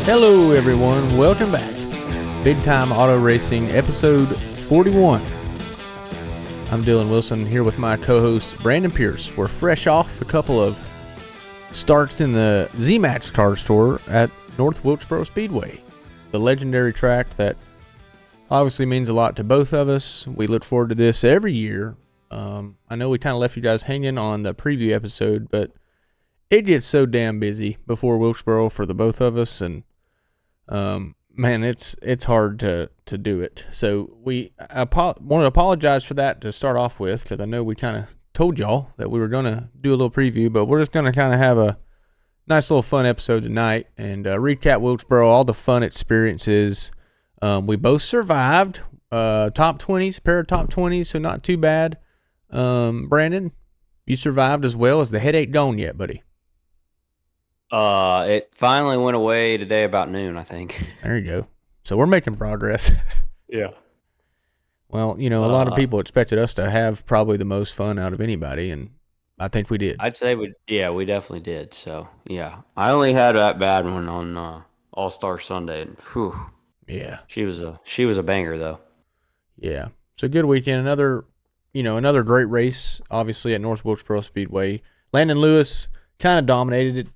Hello everyone, welcome back. Big Time Auto Racing, episode 41. I'm Dylon Wilson here with my co-host Brandon Pierce. We're fresh off a couple of starts in the ZMAX CARS Tour at North Wilkesboro Speedway, the legendary track that obviously means a lot to both of us. We look forward to this every year. I know we kind of left you guys hanging on the preview episode, but it gets so damn busy before Wilkesboro for the both of us, and man, it's hard to do it. So I want to apologize for that to start off with, because I know we kind of told y'all that we were going to do a little preview, but we're just going to kind of have a nice little fun episode tonight and recap Wilkesboro, all the fun experiences. We both survived, top 20s, pair of top 20s, so not too bad. Brandon, you survived as well. Is the headache gone yet, buddy? It finally went away today about noon, I think. There you go. So we're making progress. Yeah. Well, a lot of people expected us to have probably the most fun out of anybody, and I think we did. I'd say we definitely did. So, yeah. I only had that bad one on All-Star Sunday. And, whew, yeah. She was a banger, though. Yeah. So, good weekend. Another great race, obviously, at North Wilkesboro Speedway. Landon Lewis kind of dominated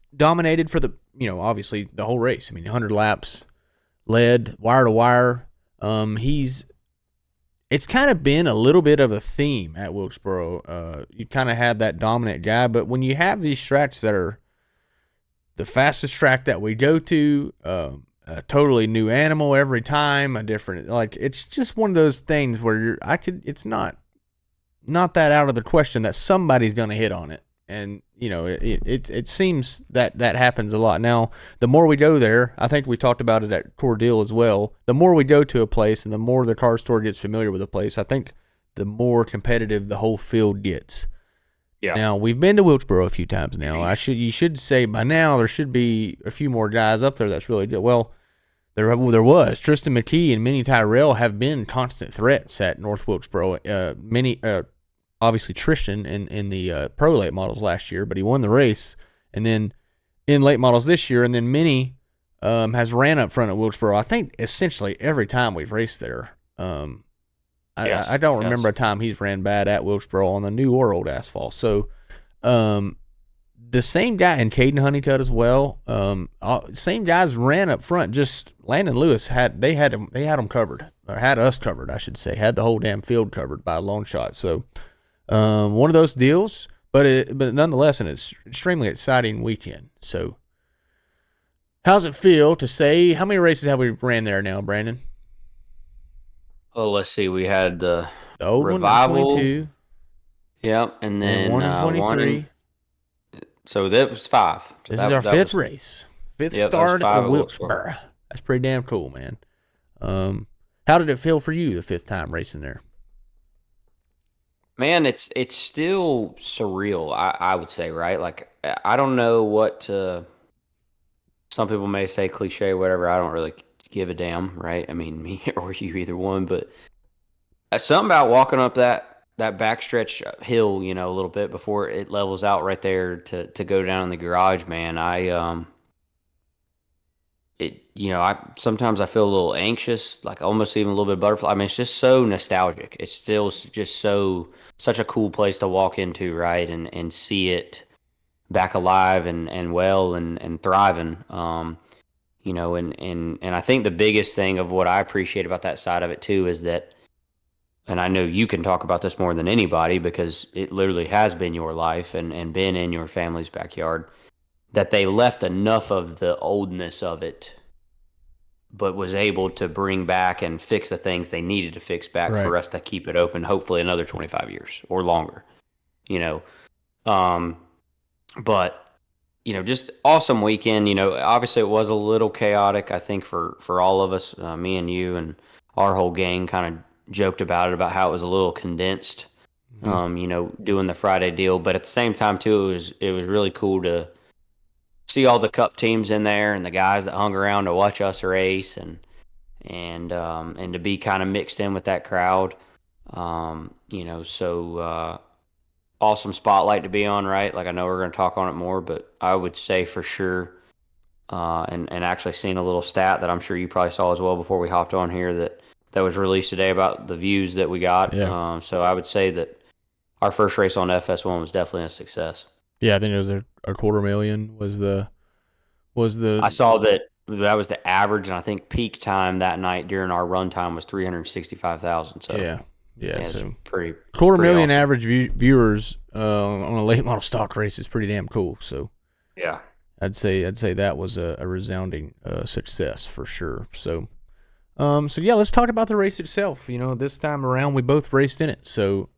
for the, obviously the whole race. I mean, 100 laps, led wire to wire. It's kind of been a little bit of a theme at Wilkesboro. You kind of have that dominant guy, but when you have these tracks that are the fastest track that we go to, a totally new animal every time, a different, it's just one of those things where it's not that out of the question that somebody's going to hit on it. And, it seems that happens a lot. Now, the more we go there, I think we talked about it at Cordele as well, the more we go to a place and the more the CARS Tour gets familiar with a place, I think the more competitive the whole field gets. Yeah. Now, we've been to Wilkesboro a few times now. You should say by now there should be a few more guys up there that's really good. Well, there was. Tristan McKee and Minnie Tyrell have been constant threats at North Wilkesboro. Obviously Tristan in the pro late models last year, but he won the race. And then in late models this year, and then Minnie has ran up front at Wilkesboro, I think, essentially every time we've raced there. I don't remember a time he's ran bad at Wilkesboro on the new or old asphalt. So the same guy, and Caden Honeycutt as well, same guys ran up front. Just Landon Lewis had them covered, or had us covered, I should say. Had the whole damn field covered by a long shot. So one of those deals, but nonetheless an extremely exciting weekend. So how's it feel to say, how many races have we ran there now, Brandon? Oh, let's see. We had the old Revival. One, 22. Yep, and then one in 23. So that was 5. So this is our fifth race. Fifth start at the Wilkesboro. That's pretty damn cool, man. How did it feel for you the fifth time racing there? Man, it's still surreal, I would say, right? Like, I don't know what some people may say cliche, whatever. I don't really give a damn, right? I mean, me or you, either one. But something about walking up that backstretch hill, a little bit before it levels out right there to go down in the garage, man. Sometimes I feel a little anxious, like almost even a little bit of butterfly. I mean, it's just so nostalgic. It's still just such a cool place to walk into, right? And see it back alive and well and thriving. And I think the biggest thing of what I appreciate about that side of it too is that, and I know you can talk about this more than anybody because it literally has been your life and been in your family's backyard, that they left enough of the oldness of it, but was able to bring back and fix the things they needed to fix back for us to keep it open, hopefully another 25 years or longer, But, just awesome weekend. Obviously it was a little chaotic, I think, for all of us, me and you and our whole gang kind of joked about how it was a little condensed, doing the Friday deal. But at the same time, too, it was really cool to see all the Cup teams in there and the guys that hung around to watch us race and to be kind of mixed in with that crowd. Awesome spotlight to be on, right? Like, I know we're going to talk on it more, but I would say for sure and actually seen a little stat that I'm sure you probably saw as well before we hopped on here that was released today about the views that we got. Yeah. So I would say that our first race on FS1 was definitely a success. Yeah, I think it was a $250,000 was I the saw that was the average, and I think peak time that night during our run time was 365,000. So yeah. yeah, it's So pretty $250,000 awesome. average viewers on a late model stock race is pretty damn cool. So Yeah. I'd say that was a resounding success for sure. So so yeah, let's talk about the race itself. This time around we both raced in it. So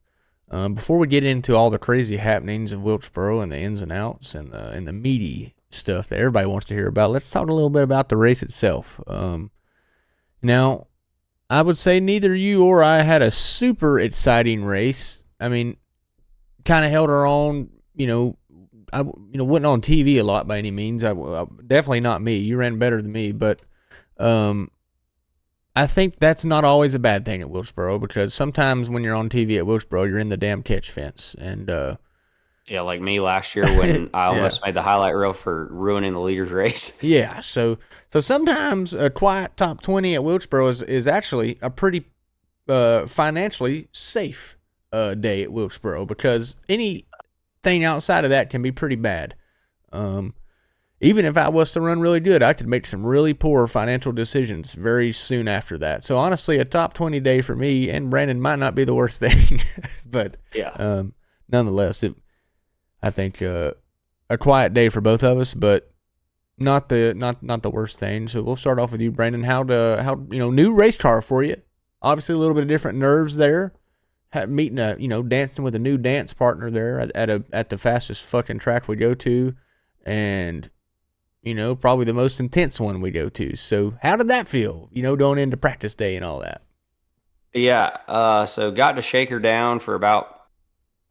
before we get into all the crazy happenings of Wilkesboro and the ins and outs and the meaty stuff that everybody wants to hear about, let's talk a little bit about the race itself. Now, I would say neither you or I had a super exciting race. I mean, kind of held our own. I wasn't on TV a lot by any means. I definitely not me. You ran better than me, but I think that's not always a bad thing at Wilkesboro, because sometimes when you're on TV at Wilkesboro, you're in the damn catch fence. And Yeah, like me last year when I almost made the highlight reel for ruining the leaders race. yeah, so sometimes a quiet top 20 at Wilkesboro is actually a pretty financially safe day at Wilkesboro, because anything outside of that can be pretty bad. Even if I was to run really good, I could make some really poor financial decisions very soon after that. So honestly, a top 20 day for me and Brandon might not be the worst thing, but Yeah. Nonetheless, I think a quiet day for both of us, but not the worst thing. So we'll start off with you, Brandon. How new race car for you? Obviously, a little bit of different nerves there. Meeting dancing with a new dance partner there at the fastest fucking track we go to, and probably the most intense one we go to. So how did that feel? Going into practice day and all that. Yeah. So got to shake her down for about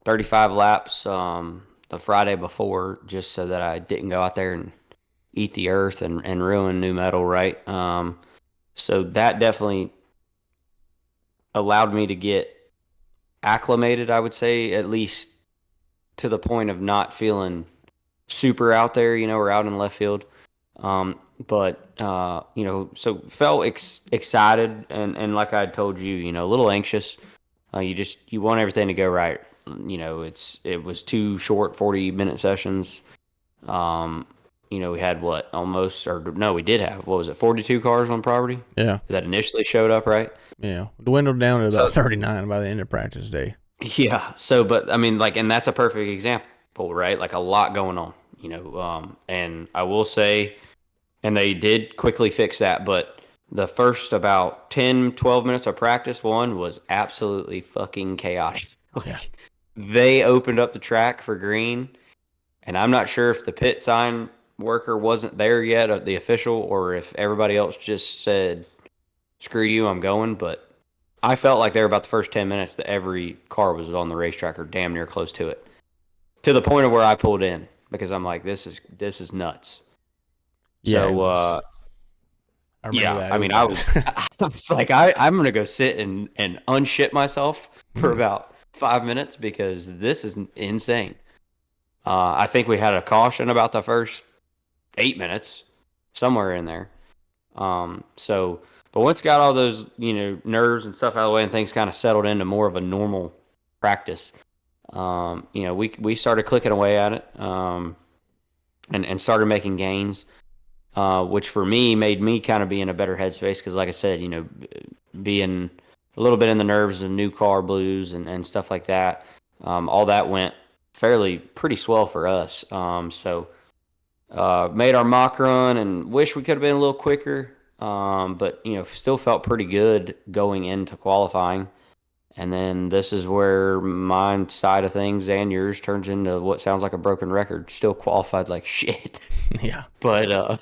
35 laps the Friday before, just so that I didn't go out there and eat the earth and ruin new metal, right? So that definitely allowed me to get acclimated, I would say, at least to the point of not feeling super out there, or out in left field. So felt excited, and like I told you, a little anxious. You want everything to go right. It was 2 short 40-minute sessions. We had we did have, what was it, 42 cars on property? Yeah. That initially showed up, right? Yeah. Dwindled down to about 39 by the end of practice day. Yeah. So, but I mean, and that's a perfect example, right? Like a lot going on, and I will say, and they did quickly fix that, but the first about 10, 12 minutes of practice one was absolutely fucking chaotic. Yeah. They opened up the track for green, and I'm not sure if the pit sign worker wasn't there yet, the official, or if everybody else just said, screw you, I'm going. But I felt like there about the first 10 minutes that every car was on the racetrack or damn near close to it, to the point of where I pulled in, because I'm like, this is nuts. Yeah, so I remember that. I mean, I was like, I'm gonna go sit and unshit myself for about 5 minutes, because this is insane. I think we had a caution about the first 8 minutes, somewhere in there. But once got all those, nerves and stuff out of the way, and things kind of settled into more of a normal practice, we started clicking away at it, and started making gains, which for me made me kind of be in a better headspace, because like I said, being a little bit in the nerves of new car blues and stuff like that, all that went pretty swell for us. Made our mock run and wish we could have been a little quicker, but still felt pretty good going into qualifying. And then this is where my side of things and yours turns into what sounds like a broken record. Still qualified like shit. Yeah. But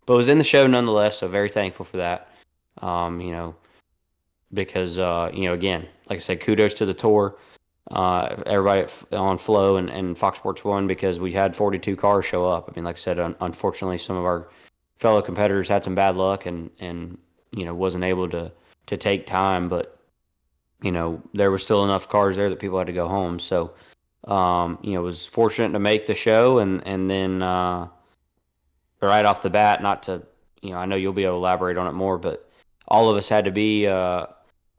was in the show nonetheless, so very thankful for that. Because again, like I said, kudos to the tour, everybody on Flow and Fox Sports 1, because we had 42 cars show up. I mean, like I said, unfortunately, some of our fellow competitors had some bad luck and wasn't able to take time, but there was still enough cars there that people had to go home. So was fortunate to make the show, and then right off the bat, not to, I know you'll be able to elaborate on it more, but all of us had to be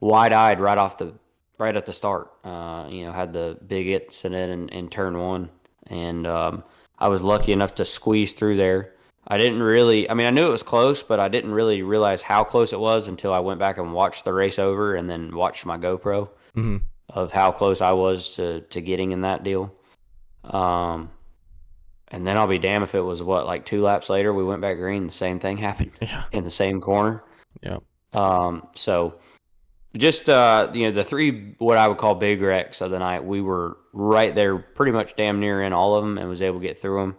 wide-eyed right at the start. Had the big incident in turn one, and I was lucky enough to squeeze through there. I didn't really, I mean, I knew it was close, but I didn't really realize how close it was until I went back and watched the race over and then watched my GoPro of how close I was to getting in that deal. And then I'll be damned if it was like 2 laps later, we went back green, the same thing happened in the same corner. Yeah. So just, the 3, what I would call big wrecks of the night, we were right there pretty much damn near in all of them and was able to get through them.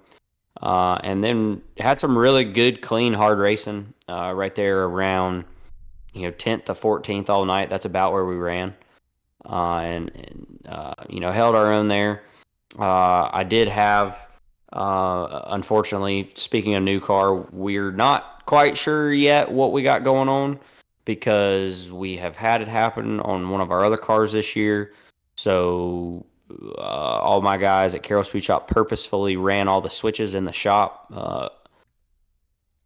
And then had some really good, clean, hard racing right there around, 10th to 14th all night. That's about where we ran. And held our own there. I did have, unfortunately, speaking of new car, we're not quite sure yet what we got going on because we have had it happen on one of our other cars this year. So all my guys at Carroll Speed Shop purposefully ran all the switches in the shop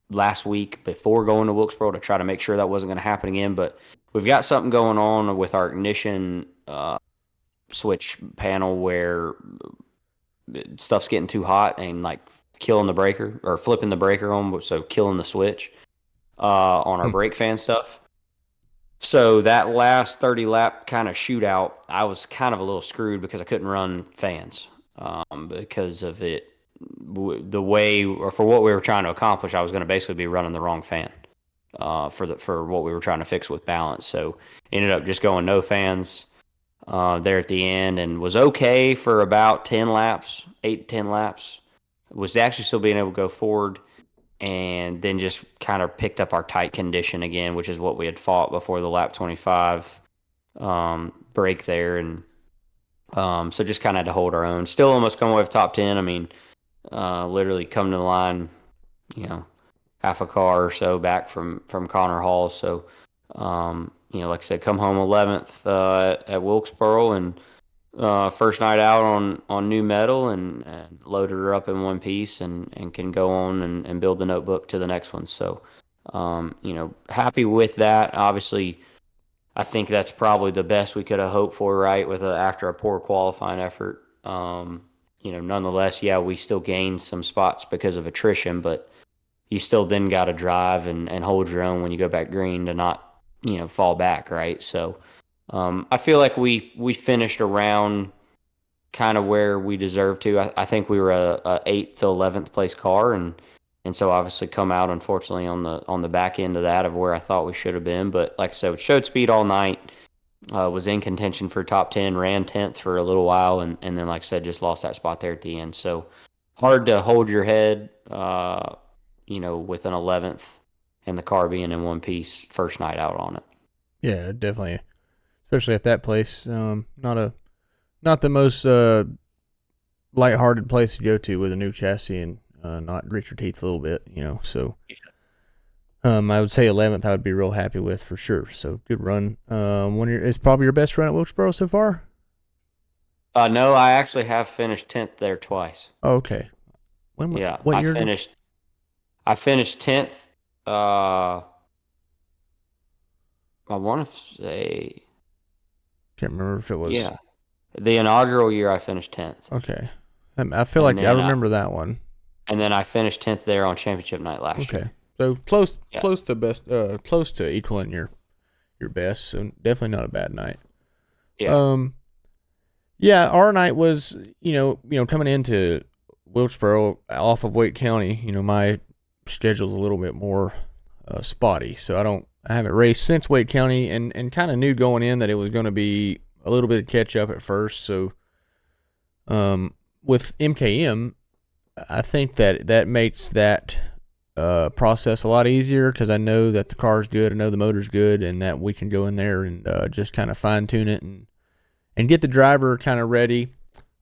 last week before going to Wilkesboro to try to make sure that wasn't going to happen again. But we've got something going on with our ignition switch panel where stuff's getting too hot and like killing the breaker or flipping the breaker on, so killing the switch on our brake fan stuff. So that last 30 lap kind of shootout, I was kind of a little screwed because I couldn't run fans because of it. The way, or for what we were trying to accomplish, I was going to basically be running the wrong fan for what we were trying to fix with balance. So ended up just going no fans there at the end, and was okay for about 10 laps, 8 to 10 laps. Was actually still being able to go forward, and then just kind of picked up our tight condition again, which is what we had fought before the lap 25 break there. And so just kind of had to hold our own. Still almost come away with top 10. I mean, literally come to the line, half a car or so back from Connor Hall. So, like I said, come home 11th at Wilkesboro, and first night out on new metal, and loaded her up in one piece and can go on and build the notebook to the next one. So, happy with that. Obviously, I think that's probably the best we could have hoped for, right, after a poor qualifying effort. Nonetheless, we still gained some spots because of attrition, but you still then got to drive and hold your own when you go back green to not, fall back, right? So I feel like we finished around kind of where we deserved to. I think we were a 8th to 11th place car, and so obviously come out, unfortunately, on the back end of that of where I thought we should have been. But like I said, we showed speed all night. Was in contention for top 10, ran 10th for a little while, and then, like I said, just lost that spot there at the end. So hard to hold your head, with an 11th and the car being in one piece first night out on it. Yeah, definitely. Especially at that place. Not the most lighthearted place to go to with a new chassis and not grit your teeth a little bit, so... I would say 11th I would be real happy with for sure. So good run. It's probably your best run at Wilkesboro so far? No, I actually have finished 10th there twice. Oh, okay. What year? I finished 10th. I want to say... Can't remember if it was... Yeah. The inaugural year I finished 10th. Okay. I feel like I remember that one. And then I finished 10th there on championship night last year. So close to best, close to equaling your best. So definitely not a bad night. Yeah. Our night was, coming into Wilkesboro off of Wake County. My schedule's a little bit more spotty, so I haven't raced since Wake County, and kind of knew going in that it was going to be a little bit of catch up at first. So, with MKM, I think that makes that process a lot easier because I know that the car's good, I know the motor's good, and that we can go in there and just kind of fine tune it and get the driver kind of ready.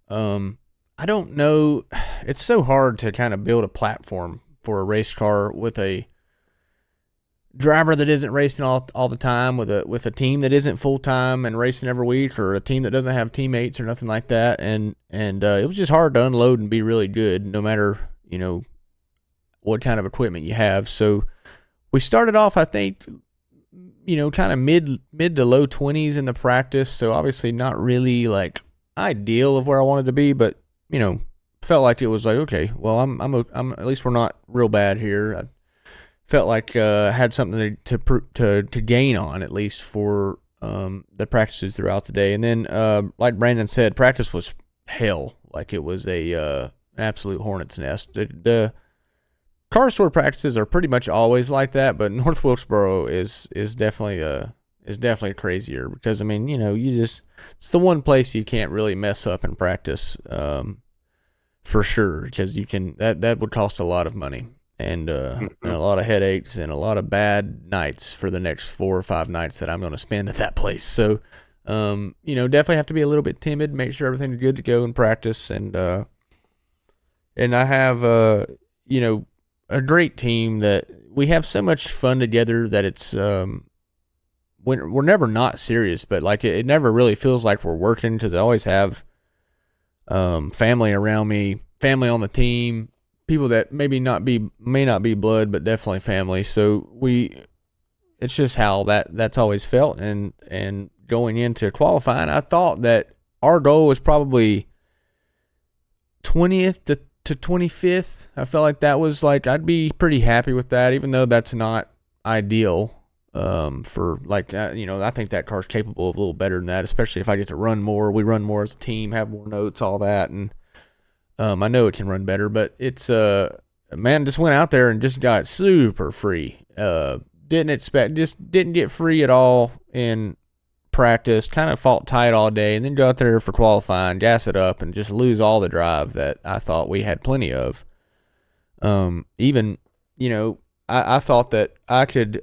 I don't know, it's so hard to kind of build a platform for a race car with a driver that isn't racing all the time, with a team that isn't full time and racing every week, or a team that doesn't have teammates or nothing like that. And it was just hard to unload and be really good, no matter what kind of equipment you have. So we started off, I think, kind of mid to low 20s in the practice. So obviously not really like ideal of where I wanted to be, but felt like it was like, okay, well, I'm at least we're not real bad here. I felt like had something to gain on, at least for the practices throughout the day. And then like Brandon said, practice was hell. Like it was an absolute hornet's nest. The CARS Tour practices are pretty much always like that, but North Wilkesboro is definitely crazier because it's the one place you can't really mess up in practice, for sure, because that would cost a lot of money and a lot of headaches and a lot of bad nights for the next 4 or 5 nights that I'm going to spend at that place. So definitely have to be a little bit timid, make sure everything's good to go in practice, and I have a great team that we have so much fun together that it's we're never not serious, but like it never really feels like we're working because I always have family around me, family on the team, people that may not be blood, but definitely family. So it's just how that's always felt. And going into qualifying, I thought that our goal was probably 20th to 25th. I felt like that was like, I'd be pretty happy with that, even though that's not ideal. For like that, I think that car's capable of a little better than that, especially if I get to run more. We run more as a team, have more notes, all that, and I know it can run better. But it's just went out there and just got super free. Didn't get free at all in practice. Kind of fought tight all day, and then go out there for qualifying, gas it up, and just lose all the drive that I thought we had plenty of. I thought that I could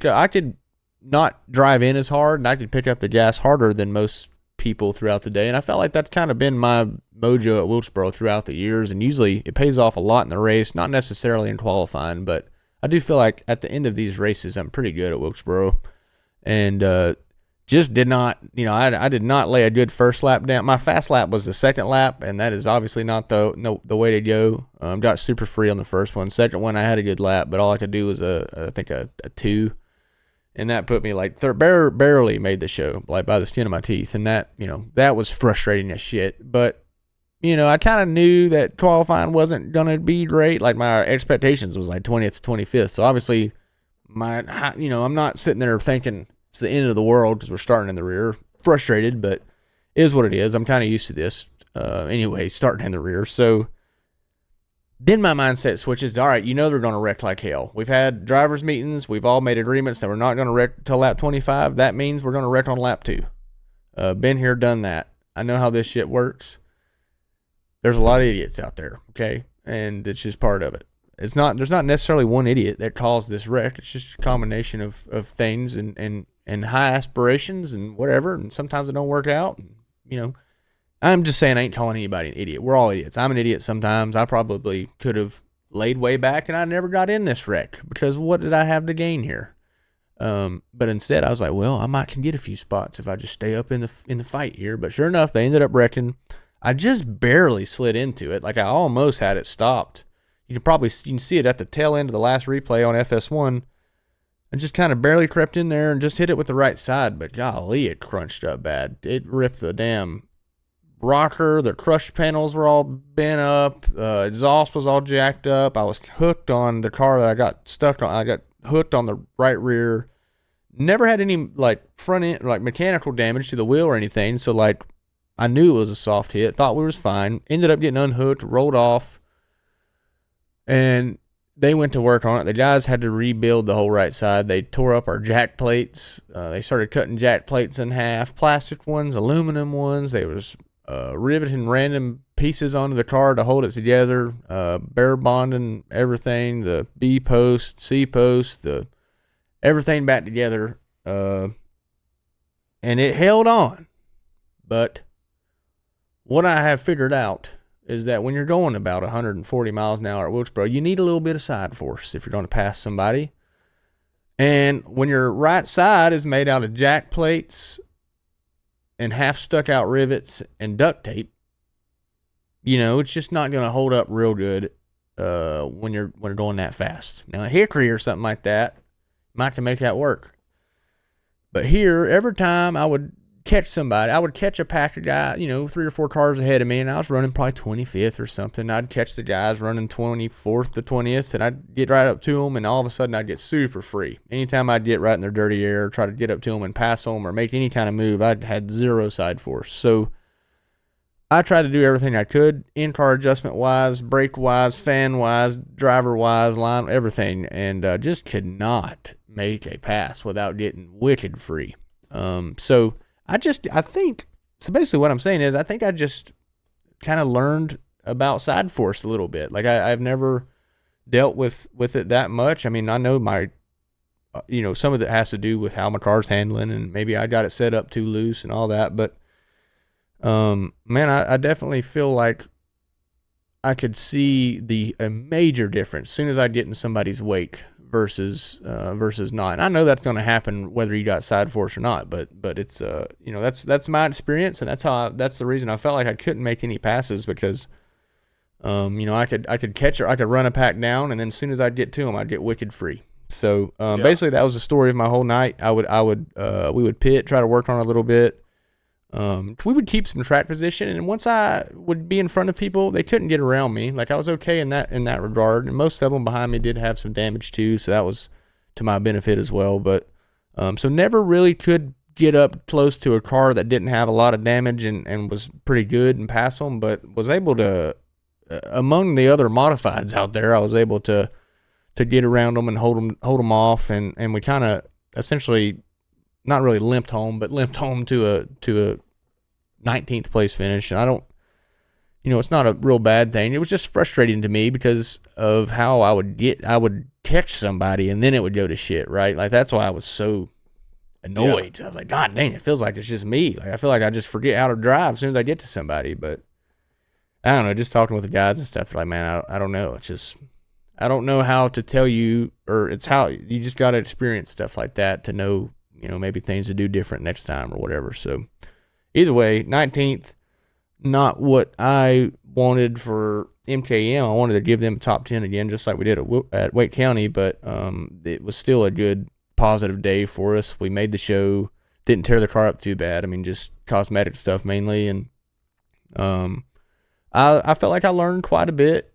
I could not drive in as hard, and I could pick up the gas harder than most people throughout the day. And I felt like that's kind of been my mojo at Wilkesboro throughout the years. And usually it pays off a lot in the race, not necessarily in qualifying, but I do feel like at the end of these races, I'm pretty good at Wilkesboro. And just did not, I did not lay a good first lap down. My fast lap was the second lap, and that is obviously not the way to go. Got super free on the first one. Second one, I had a good lap, but all I could do was I think a 2. And that put me like barely made the show, like by the skin of my teeth. And that, that was frustrating as shit. But, I kind of knew that qualifying wasn't going to be great. Like my expectations was like 20th to 25th. So obviously I'm not sitting there thinking it's the end of the world because we're starting in the rear. Frustrated, but it is what it is. I'm kind of used to this anyway, starting in the rear. So then my mindset switches. All right, they're going to wreck like hell. We've had drivers' meetings. We've all made agreements that we're not going to wreck till lap 25. That means we're going to wreck on lap 2. Been here, done that. I know how this shit works. There's a lot of idiots out there, okay? And it's just part of it. There's not necessarily one idiot that caused this wreck. It's just a combination of things and high aspirations and whatever. And sometimes it don't work out. And, I'm just saying I ain't calling anybody an idiot. We're all idiots. I'm an idiot sometimes. I probably could have laid way back and I never got in this wreck because what did I have to gain here? But instead I was like, well, I might can get a few spots if I just stay up in the fight here. But sure enough, they ended up wrecking. I just barely slid into it. Like I almost had it stopped. You can see it at the tail end of the last replay on FS1. I just kind of barely crept in there and just hit it with the right side. But golly, it crunched up bad. It ripped the damn rocker, the crush panels were all bent up, exhaust was all jacked up. I was hooked on the car that I got stuck on. I got hooked on the right rear. Never had any like front end, like mechanical damage to the wheel or anything. So like I knew it was a soft hit, thought we was fine. Ended up getting unhooked, rolled off, and they went to work on it. The guys had to rebuild the whole right side. They tore up our jack plates. They started cutting jack plates in half, plastic ones, aluminum ones. They was riveting random pieces onto the car to hold it together, bare bonding everything, the B post, C post, everything back together, and it held on. But what I have figured out is that when you're going about 140 miles an hour at Wilkesboro, you need a little bit of side force if you're going to pass somebody. And when your right side is made out of jack plates and half stuck out rivets and duct tape, it's just not going to hold up real good when you're going that fast. Now, a Hickory or something like that might can make that work. But here, every time I would catch somebody, I would catch a pack of guy, 3 or 4 cars ahead of me, and I was running probably 25th or something. I'd catch the guys running 24th to 20th, and I'd get right up to them, and all of a sudden I'd get super free. Anytime I'd get right in their dirty air, try to get up to them and pass them or make any kind of move, I had zero side force. So I tried to do everything I could, in-car adjustment-wise, brake-wise, fan-wise, driver-wise, line, everything, and just could not make a pass without getting wicked free. So basically what I'm saying is I think I just kind of learned about side force a little bit. Like I've never dealt with it that much. I mean, I know my, some of it has to do with how my car's handling, and maybe I got it set up too loose and all that, but man, I definitely feel like I could see a major difference as soon as I get in somebody's wake versus not. And I know that's going to happen whether you got side force or not, but it's that's my experience, and that's the reason I felt like I couldn't make any passes because I could catch her, I could run a pack down, and then as soon as I'd get to them, I'd get wicked free. So basically that was the story of my whole night. We would pit, try to work on it a little bit. We would keep some track position, and once I would be in front of people, they couldn't get around me. Like I was okay in that regard, and most of them behind me did have some damage too, so that was to my benefit as well. But so never really could get up close to a car that didn't have a lot of damage and was pretty good and pass them, but was able to among the other modifieds out there, I was able to get around them and hold them off, and we kind of essentially not really limped home, but limped home to a 19th place finish. And I don't, it's not a real bad thing. It was just frustrating to me because of how I would catch somebody and then it would go to shit, right? Like that's why I was so annoyed. Yeah. I was like, God dang, it feels like it's just me. Like I feel like I just forget how to drive as soon as I get to somebody. But I don't know, just talking with the guys and stuff, like, man, I don't know. It's just, I don't know how to tell you, or it's how you just got to experience stuff like that to know, maybe things to do different next time or whatever. So either way, 19th, not what I wanted for MKM. I wanted to give them a top 10 again, just like we did at Wake County, but it was still a good positive day for us. We made the show, didn't tear the car up too bad. I mean, just cosmetic stuff mainly. And I felt like I learned quite a bit.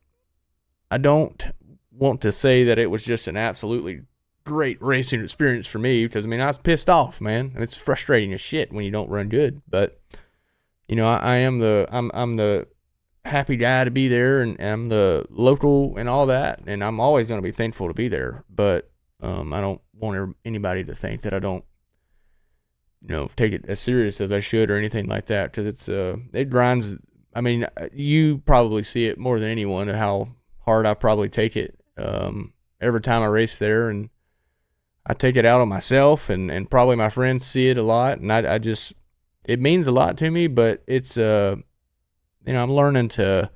I don't want to say that it was just an absolutely great racing experience for me, because I mean I was pissed off, man. It's frustrating as shit when you don't run good, but I'm the happy guy to be there, and I'm the local and all that, and I'm always going to be thankful to be there. But I don't want anybody to think that I don't take it as serious as I should or anything like that, because it grinds. I mean, you probably see it more than anyone how hard I probably take it every time I race there, and I take it out on myself, and probably my friends see it a lot, and I just, it means a lot to me, but it's, I'm learning to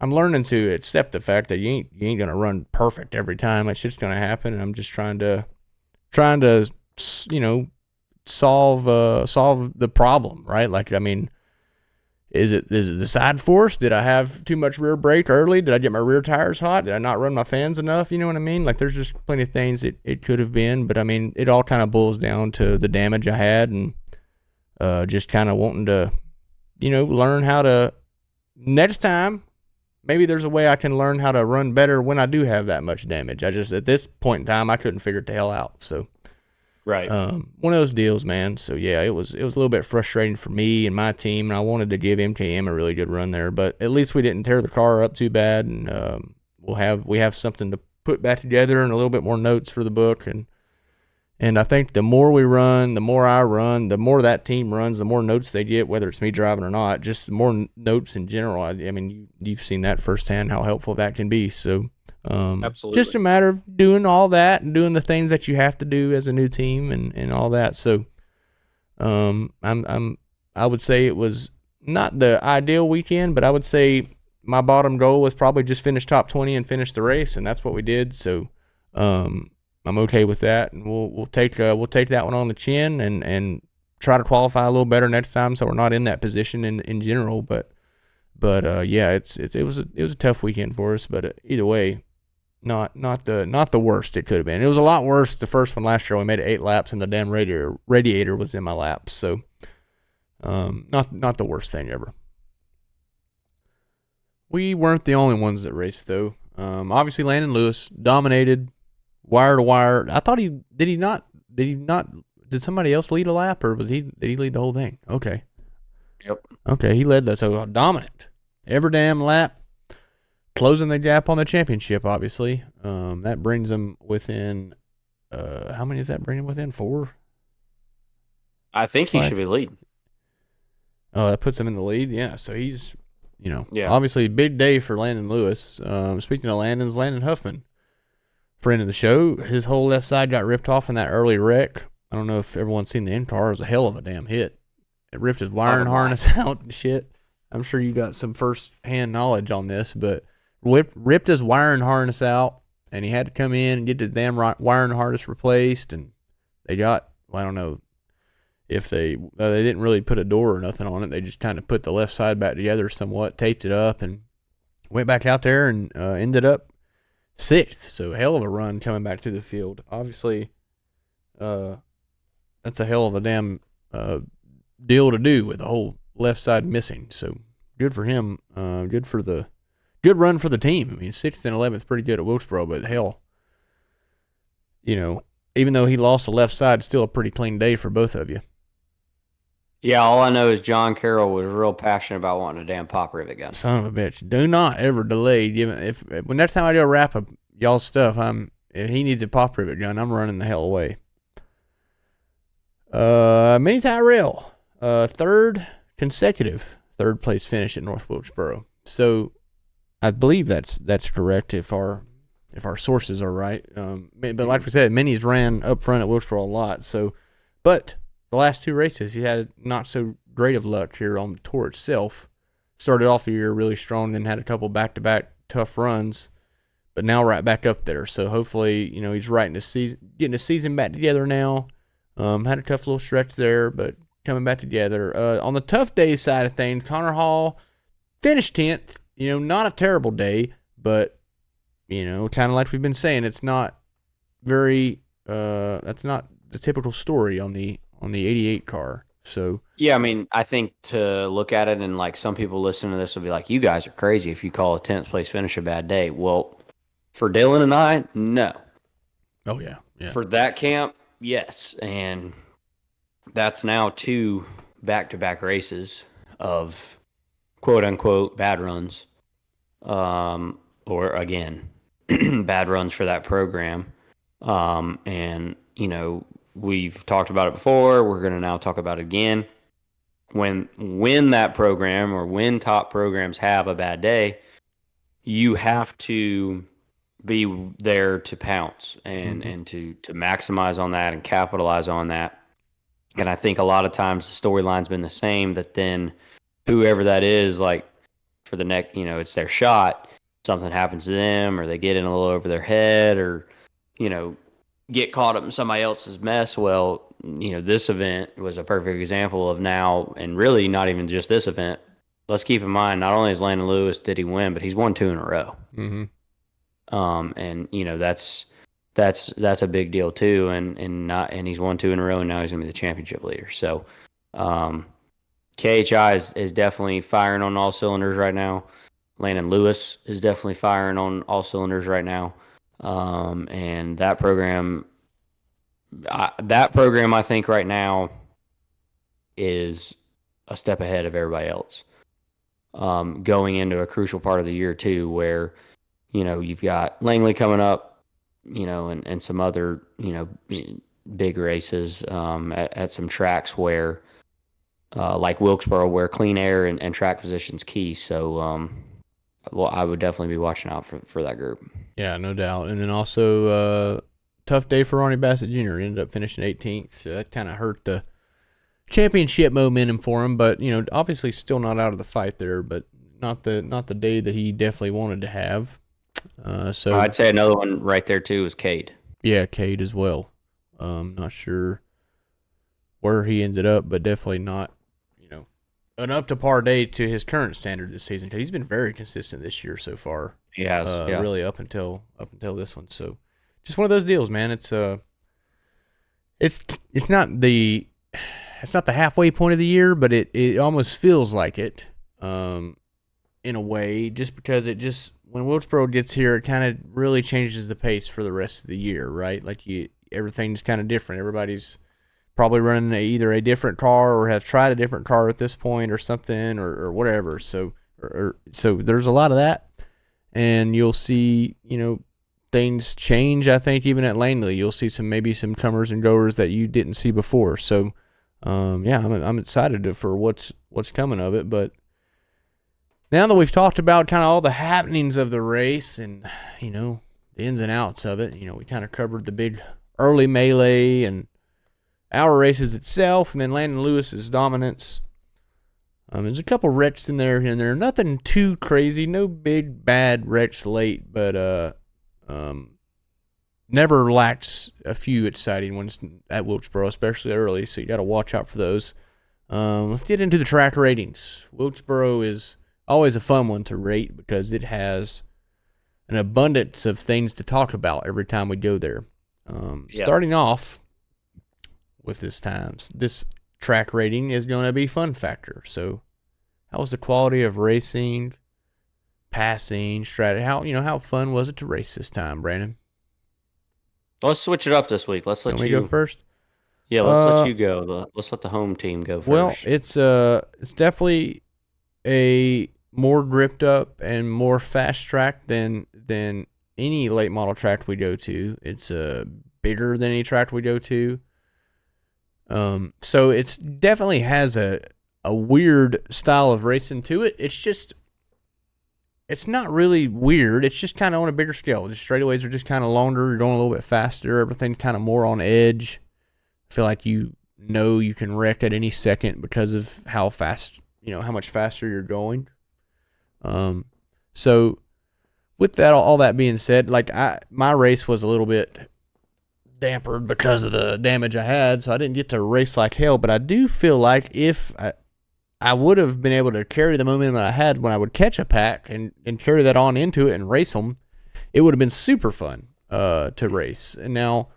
accept the fact that you ain't going to run perfect every time. That shit's going to happen, and I'm just trying to solve the problem, right? Like, I mean, is it the side force? Did I have too much rear brake early? Did I get my rear tires hot? Did I not run my fans enough? You know what I mean? Like, there's just plenty of things it could have been, but I mean, it all kind of boils down to the damage I had, and just kind of wanting to, learn how to, next time, maybe there's a way I can learn how to run better when I do have that much damage. I just, at this point in time, I couldn't figure it the hell out. So, right. One of those deals, man. So yeah, it was a little bit frustrating for me and my team, and I wanted to give MKM a really good run there, but at least we didn't tear the car up too bad, and we have something to put back together and a little bit more notes for the book, and I think the more we run, the more I run, the more that team runs, the more notes they get, whether it's me driving or not, just more notes in general. I mean, you've seen that firsthand, how helpful that can be. So absolutely, just a matter of doing all that and doing the things that you have to do as a new team and all that. So I would say it was not the ideal weekend, but I would say my bottom goal was probably just finish top 20 and finish the race, and that's what we did. So I'm okay with that, and we'll take that one on the chin and try to qualify a little better next time, so we're not in that position in general. But But yeah, it was a tough weekend for us. But either way, not the worst it could have been. It was a lot worse the first one last year. We made it 8 laps and the damn radiator was in my lap. So not the worst thing ever. We weren't the only ones that raced though. Obviously Landon Lewis dominated wire to wire. I thought did somebody else lead a lap, or did he lead the whole thing? Okay. Yep. Okay, he led that, so dominant. Every damn lap, closing the gap on the championship, obviously. That brings him within, how many does that bring him within? 4? I think 5? He should be leading. Oh, that puts him in the lead? Yeah, so he's, Yeah. obviously a big day for Landon Lewis. Speaking of Landon Huffman, friend of the show, his whole left side got ripped off in that early wreck. I don't know if everyone's seen the in-car. It was a hell of a damn hit. It ripped his wiring harness out and shit. I'm sure you got some first-hand knowledge on this, but ripped his wiring harness out, and he had to come in and get his damn wiring harness replaced, and they got, I don't know if they didn't really put a door or nothing on it. They just kind of put the left side back together somewhat, taped it up, and went back out there and ended up 6th. So hell of a run coming back to the field. Obviously, that's a hell of a damn deal to do with the whole left side missing. So good for him. Good run for the team. I mean, 6th and 11th, pretty good at Wilkesboro, but hell, even though he lost the left side, still a pretty clean day for both of you. Yeah, all I know is John Carroll was real passionate about wanting a damn pop rivet gun. Son of a bitch. Do not ever delay. When next time I do a wrap up y'all's stuff, if he needs a pop rivet gun, I'm running the hell away. Mini Tyrell, third consecutive third place finish at North Wilkesboro. So I believe that's correct if our sources are right. But like we said, Minnie's ran up front at Wilkesboro a lot. So, but the last 2 races, he had not so great of luck here on the tour itself. Started off the year really strong, then had a couple back-to-back tough runs, but now right back up there. So hopefully, he's getting his season back together now. Had a tough little stretch there, but coming back together. On the tough day side of things, Connor Hall finished 10th. Not a terrible day, but kind of like we've been saying, it's not very. That's not the typical story on the 88 car. So yeah, I mean, I think to look at it and like some people listening to this will be like, you guys are crazy if you call a 10th place finish a bad day. Well, for Dylan and I, no. Oh yeah. For that camp, yes, and that's now 2 back-to-back races of quote-unquote bad runs, or again, bad runs for that program. And we've talked about it before. We're going to now talk about it again. When that program or when top programs have a bad day, you have to be there to pounce and to maximize on that and capitalize on that. And I think a lot of times the storyline's been the same, that then whoever that is, like for the next, it's their shot, something happens to them, or they get in a little over their head, or, get caught up in somebody else's mess. Well, this event was a perfect example of now, and really not even just this event. Let's keep in mind, not only is Landon Lewis did he win, but he's won 2 in a row. Mm-hmm. And that's a big deal too. And he's won 2 in a row, and now he's gonna be the championship leader. So, KHI is definitely firing on all cylinders right now. Landon Lewis is definitely firing on all cylinders right now. And that program, I think right now is a step ahead of everybody else. Going into a crucial part of the year too, where, you've got Langley coming up, and some other, big races, at some tracks where, like Wilkesboro, where clean air and track position's key. So, I would definitely be watching out for that group. Yeah, no doubt. And then also, tough day for Ronnie Bassett Jr. He ended up finishing 18th, so that kind of hurt the championship momentum for him. But obviously still not out of the fight there, but not the day that he definitely wanted to have. So I'd say another one right there too is Cade. Yeah, Cade as well. Not sure where he ended up, but definitely not an up to par day to his current standard this season. He's been very consistent this year so far. He has, yeah. Really up until this one. So just one of those deals, man. It's not the halfway point of the year, but it almost feels like it in a way, just because when Wilkesboro gets here, it kind of really changes the pace for the rest of the year, right? Like everything's kind of different. Everybody's probably running either a different car or have tried a different car at this point or something or whatever. So so there's a lot of that, and you'll see things change. I think even at Langley, you'll see maybe some comers and goers that you didn't see before. So I'm excited for what's coming of it. But now that we've talked about kind of all the happenings of the race and the ins and outs of it, we kind of covered the big early melee and our races itself, and then Landon Lewis's dominance. There's a couple wrecks in there, and there nothing too crazy, no big bad wrecks late, but never lacks a few exciting ones at Wilkesboro, especially early. So you got to watch out for those. Let's get into the track ratings. Wilkesboro is always a fun one to rate because it has an abundance of things to talk about every time we go there. Starting off with this track rating is going to be fun factor. So how was the quality of racing, passing, strategy? How fun was it to race this time, Brandon? Let's switch it up this week. Let's let you go first. Yeah, let's let you go. Let's let the home team go first. Well, it's definitely a more gripped up and more fast track than any late model track we go to. It's bigger than any track we go to. So it's definitely has a weird style of racing to it. It's not really weird. It's just kind of on a bigger scale. The straightaways are just kind of longer. You're going a little bit faster. Everything's kind of more on edge. I feel like you can wreck at any second because of how fast, how much faster you're going. So with that, all that being said, my race was a little bit dampered because of the damage I had, so I didn't get to race like hell, but I do feel like if I would have been able to carry the momentum I had when I would catch a pack and carry that on into it and race them, it would have been super fun to race. And now,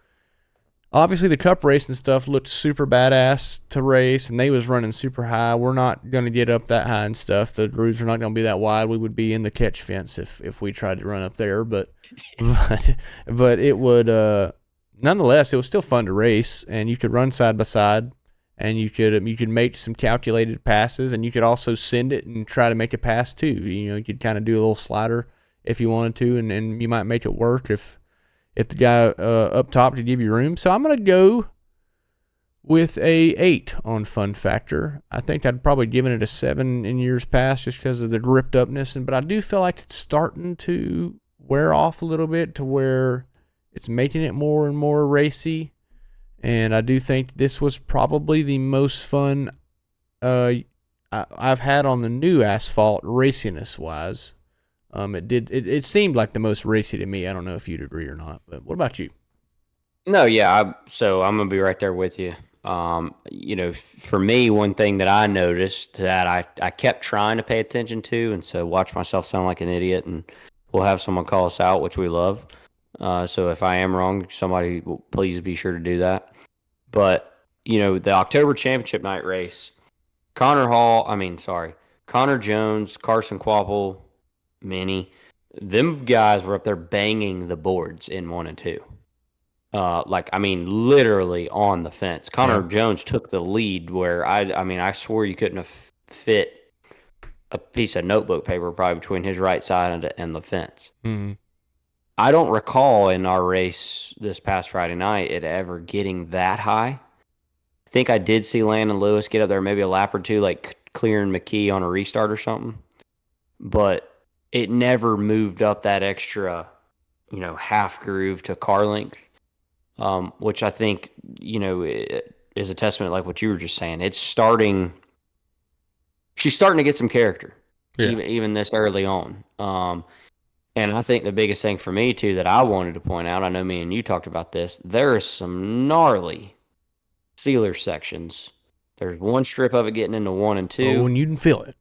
obviously, the cup race and stuff looked super badass to race, and they was running super high. We're not going to get up that high and stuff. The grooves are not going to be that wide. We would be in the catch fence if we tried to run up there, but it would... Nonetheless, it was still fun to race, and you could run side by side, and you could make some calculated passes, and you could also send it and try to make a pass too. You could kind of do a little slider if you wanted to, and you might make it work if the guy up top could give you room. So I'm gonna go with a 8 on fun factor. I think I'd probably given it a 7 in years past just because of the gripped upness, but I do feel like it's starting to wear off a little bit to where it's making it more and more racy, and I do think this was probably the most fun I've had on the new asphalt raciness-wise. It seemed like the most racy to me. I don't know if you'd agree or not, but what about you? No, yeah, so I'm going to be right there with you. For me, one thing that I noticed that I kept trying to pay attention to, and so watch myself sound like an idiot, and we'll have someone call us out, which we love. So if I am wrong, somebody will please be sure to do that. But, the October Championship night race, Connor Jones, Carson Quapple, Minnie, them guys were up there banging the boards in 1 and 2. Literally on the fence. Connor Jones took the lead where I swore you couldn't have fit a piece of notebook paper probably between his right side and the fence. Mm-hmm. I don't recall in our race this past Friday night it ever getting that high. I think I did see Landon Lewis get up there maybe a lap or two, clearing McKee on a restart or something. But it never moved up that extra, half groove to car length, which I think, is a testament like what you were just saying. She's starting to get some character, even this early on. And I think the biggest thing for me, too, that I wanted to point out, I know me and you talked about this, there are some gnarly sealer sections There's one strip of it getting into 1 and 2. Oh, and you can feel it.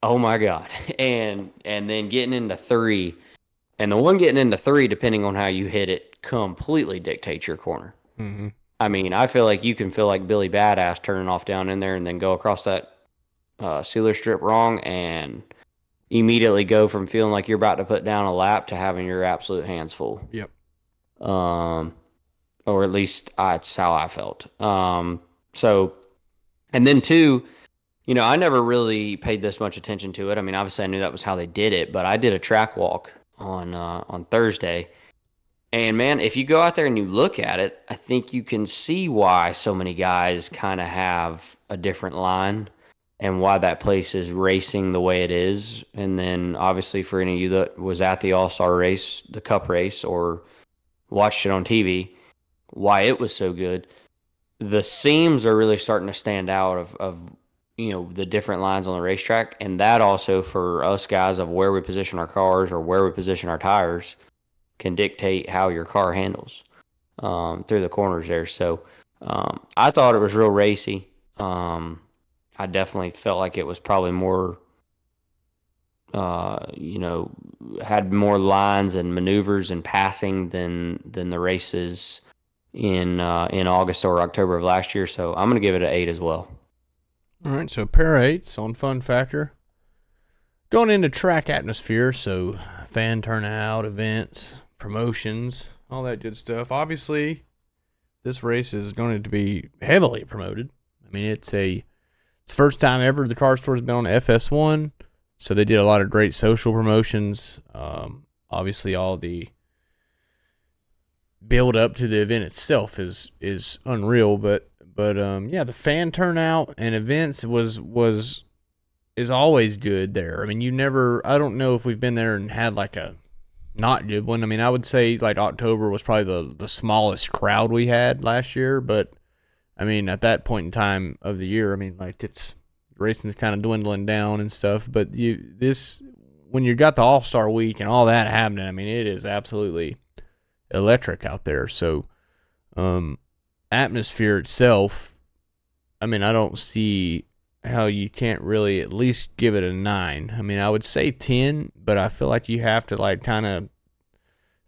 Oh my God. And then getting into 3. And the one getting into 3, depending on how you hit it, completely dictates your corner. Mm-hmm. I mean, I feel like you can feel like Billy Badass turning off down in there and then go across that sealer strip wrong and immediately go from feeling like you're about to put down a lap to having your absolute hands full. Yep. Or at least that's how I felt. So, and then 2, I never really paid this much attention to it. I mean, obviously I knew that was how they did it, but I did a track walk on Thursday. And man, if you go out there and you look at it, I think you can see why so many guys kind of have a different line and why that place is racing the way it is. And then obviously for any of you that was at the All-Star race, the Cup race, or watched it on TV, why it was so good. The seams are really starting to stand out of the different lines on the racetrack. And that also for us guys of where we position our cars or where we position our tires can dictate how your car handles through the corners there. So I thought it was real racy. I definitely felt like it was probably more, had more lines and maneuvers and passing than the races in August or October of last year. So I'm going to give it an 8 as well. All right, so pair 8s on fun factor. Going into track atmosphere, so fan turnout, events, promotions, all that good stuff. Obviously, this race is going to be heavily promoted. I mean, it's the first time ever the Cars Tour has been on FS1, so they did a lot of great social promotions. Obviously, all the build up to the event itself is unreal, but yeah, the fan turnout and events is always good there. I mean, I don't know if we've been there and had like a not good one. I mean, I would say like October was probably the smallest crowd we had last year, but I mean, at that point in time of the year, I mean, like racing's kind of dwindling down and stuff, but when you got the All-Star week and all that happening, I mean, it is absolutely electric out there. So, atmosphere itself, I mean, I don't see how you can't really at least give it a 9. I mean, I would say 10, but I feel like you have to like kind of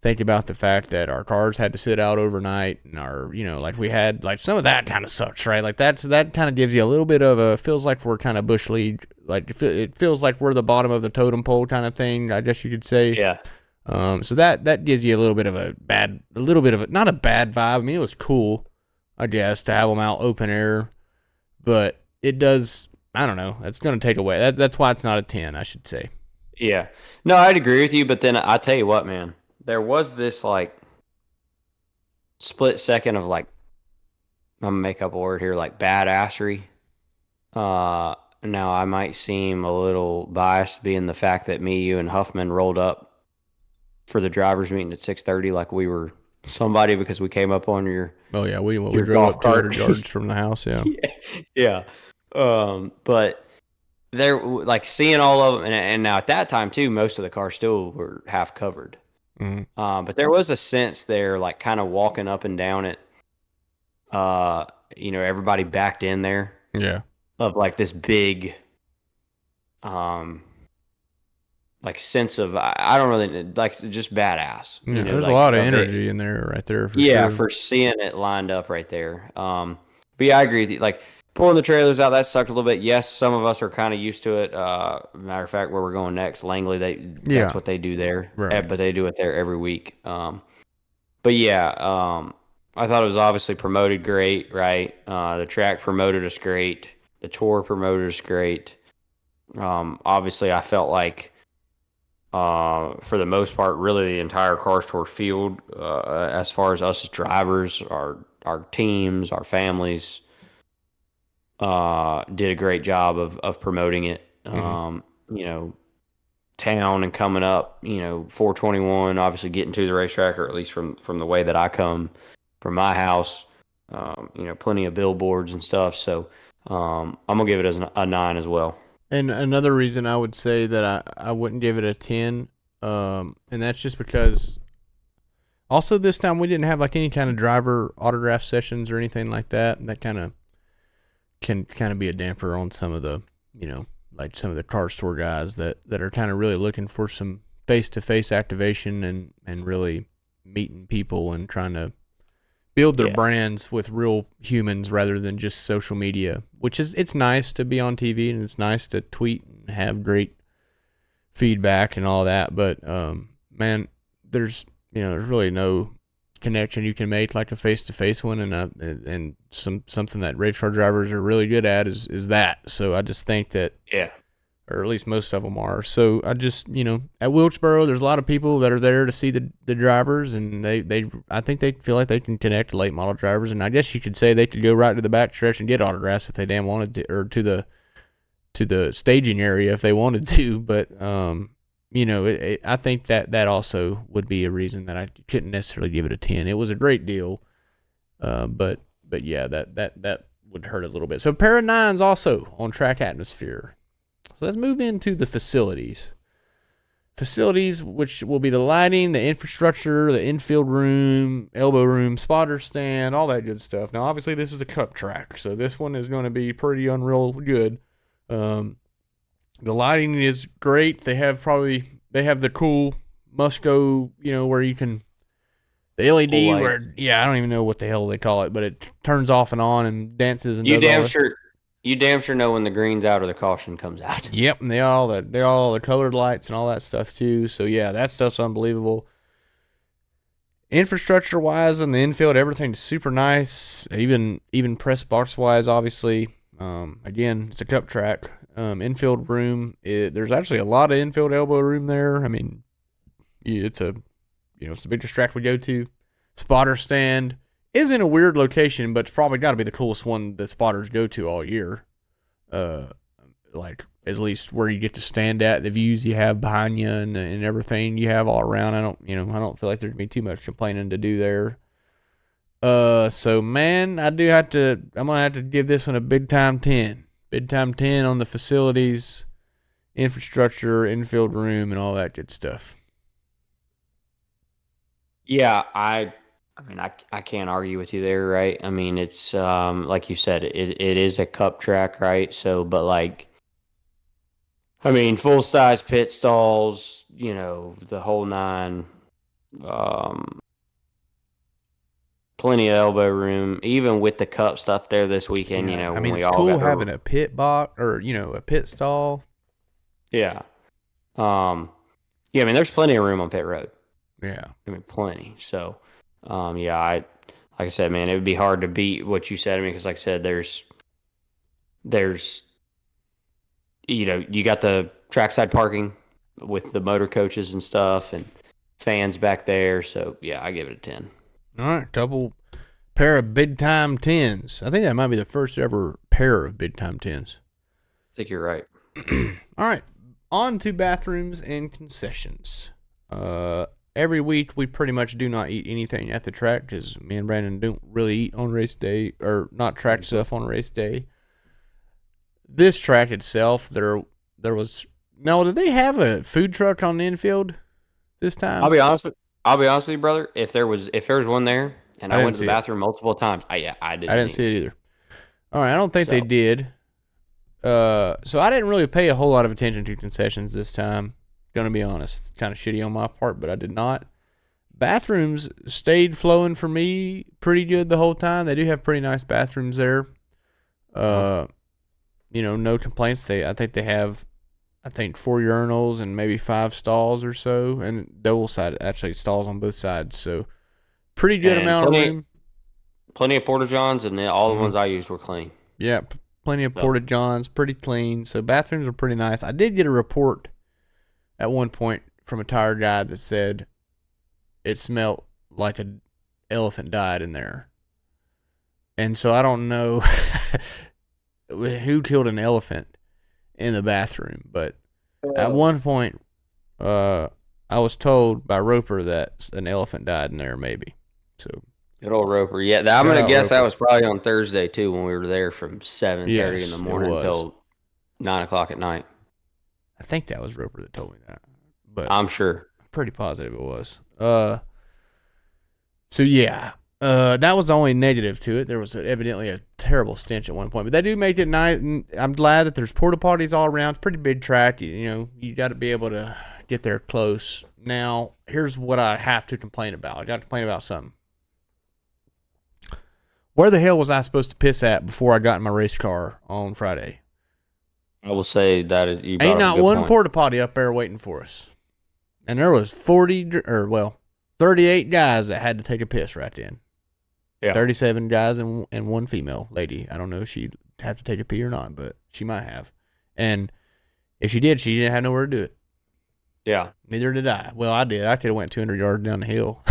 think about the fact that our cars had to sit out overnight and like we had like some of that kind of sucks, right? Like that kind of gives you a little bit of feels like we're kind of bush league, like it feels like we're the bottom of the totem pole kind of thing, I guess you could say. Yeah. So that gives you a little bit of not a bad vibe. I mean, it was cool, I guess, to have them out open air, but it does, I don't know, it's going to take away. That's why it's not a 10, I should say. Yeah. No, I'd agree with you, but then I tell you what, man, there was this like split second of like, I'm going to make up a word here, like badassery. Now I might seem a little biased being the fact that me, you, and Huffman rolled up for the drivers meeting at 6:30 like we were somebody because we came up on your we drove up 200 yards from the house. Yeah. But there, like seeing all of them, and now at that time too, most of the cars still were half covered. Mm-hmm. But there was a sense there, like kind of walking up and down it. Everybody backed in there. Yeah. Of like this big, like sense of I don't really like just badass. Yeah, there's like, a lot of energy in there right there. For seeing it lined up right there. But yeah, I agree with you. Like pulling the trailers out, that sucked a little bit. Yes, some of us are kind of used to it. Matter of fact, where we're going next, Langley, that's what they do there. Right. But they do it there every week. But yeah, I thought it was obviously promoted great, right? The track promoted us great. The tour promoted us great. Obviously, I felt like for the most part, really the entire Cars Tour field, as far as us as drivers, our teams, our families, did a great job of promoting it. Mm-hmm. Town and coming up, 421, obviously getting to the racetrack, or at least from the way that I come from my house, plenty of billboards and stuff. So I'm going to give it a 9 as well. And another reason I would say that I wouldn't give it a 10, and that's just because also this time we didn't have like any kind of driver autograph sessions or anything like that. And that kind of can kind of be a damper on some of the, like some of the CARS Tour guys that are kind of really looking for some face-to-face activation and really meeting people and trying to build their brands with real humans rather than just social media, which it's nice to be on TV and it's nice to tweet and have great feedback and all that. But, man, there's really no connection you can make like a face-to-face one, and something that race car drivers are really good at is that. So I just think that, or at least most of them are. So I just, at Wilkesboro, there's a lot of people that are there to see the drivers, and I think they feel like they can connect to late model drivers, and I guess you could say they could go right to the back stretch and get autographs if they damn wanted to, or to the staging area if they wanted to. But I think that also would be a reason that I couldn't necessarily give it a 10. It was a great deal, but yeah, that would hurt a little bit. So a pair of 9s also on track atmosphere. So let's move into the facilities. Facilities, which will be the lighting, the infrastructure, the infield room, elbow room, spotter stand, all that good stuff. Now, obviously, this is a cup track, so this one is going to be pretty unreal good. The lighting is great. They have the cool Musco, where you can, the LED where, I don't even know what the hell they call it, but it turns off and on and dances and You damn sure know when the green's out or the caution comes out. Yep, and they're all the colored lights and all that stuff too. So yeah, that stuff's unbelievable. Infrastructure wise in the infield, everything's super nice. Even press box wise, obviously. Again, it's a cup track. Infield room, there's actually a lot of infield elbow room there. I mean, it's a the biggest track we go to. Spotter stand is in a weird location, but it's probably got to be the coolest one that spotters go to all year. Like at least where you get to stand at, the views you have behind you and everything you have all around. I don't feel like there's gonna be too much complaining to do there. So man, I'm gonna have to give this one a big time 10. Big time 10 on the facilities, infrastructure, infield room, and all that good stuff. Yeah, I mean, I can't argue with you there, right? I mean, it's like you said, it is a cup track, right? So, but like, I mean, full size pit stalls, the whole 9. Plenty of elbow room, even with the cup stuff there this weekend. I mean, it's cool having a pit box or a pit stall. Yeah. I mean, there's plenty of room on pit road. Yeah. I mean, plenty. So. Like I said, man, it would be hard to beat what you said. I mean, because like I said, there's, you got the trackside parking with the motor coaches and stuff and fans back there. So yeah, I give it a 10. All right. Double pair of big time 10s. I think that might be the first ever pair of big time 10s. I think you're right. All right. On to bathrooms and concessions. Every week, we pretty much do not eat anything at the track because me and Brandon don't really eat on race day, or not track stuff on race day. This track itself, there was... Now, did they have a food truck on the infield this time? I'll be honest with you, brother. If there was one there, and I went to the bathroom multiple times, I didn't see it either. All right, I don't think they did. So I didn't really pay a whole lot of attention to concessions this time. Gonna be honest, kind of shitty on my part, but I did not. Bathrooms stayed flowing for me pretty good the whole time. They do have pretty nice bathrooms there. No complaints. I think they have 4 urinals and maybe 5 stalls or so, and double side actually stalls on both sides. So pretty good amount of room. Plenty of porta johns, and all the ones I used were clean. Yeah, plenty of porta johns, pretty clean. So bathrooms are pretty nice. I did get a report at one point from a tire guy that said it smelled like an elephant died in there. And so I don't know who killed an elephant in the bathroom, but at one point I was told by Roper that an elephant died in there maybe. So good old Roper. Yeah, I'm going to guess Roper. That was probably on Thursday too when we were there from 7:30 in the morning until 9 o'clock at night. I think that was Roper that told me that, but I'm sure. Pretty positive it was. So yeah, That was the only negative to it. There was evidently a terrible stench at one point, but they do make it nice. And I'm glad that there's porta potties all around. It's a pretty big track. You got to be able to get there close. Now, here's what I have to complain about. I got to complain about something. Where the hell was I supposed to piss at before I got in my race car on Friday? I will say that is you Ain't not one porta potty up there waiting for us, and there was 38 guys that had to take a piss right then. Yeah. 37 guys and one female lady. I don't know if she'd have to take a pee or not, but she might have. And if she did, she didn't have nowhere to do it. Yeah. Neither did I. Well, I did. I could have went 200 yards down the hill,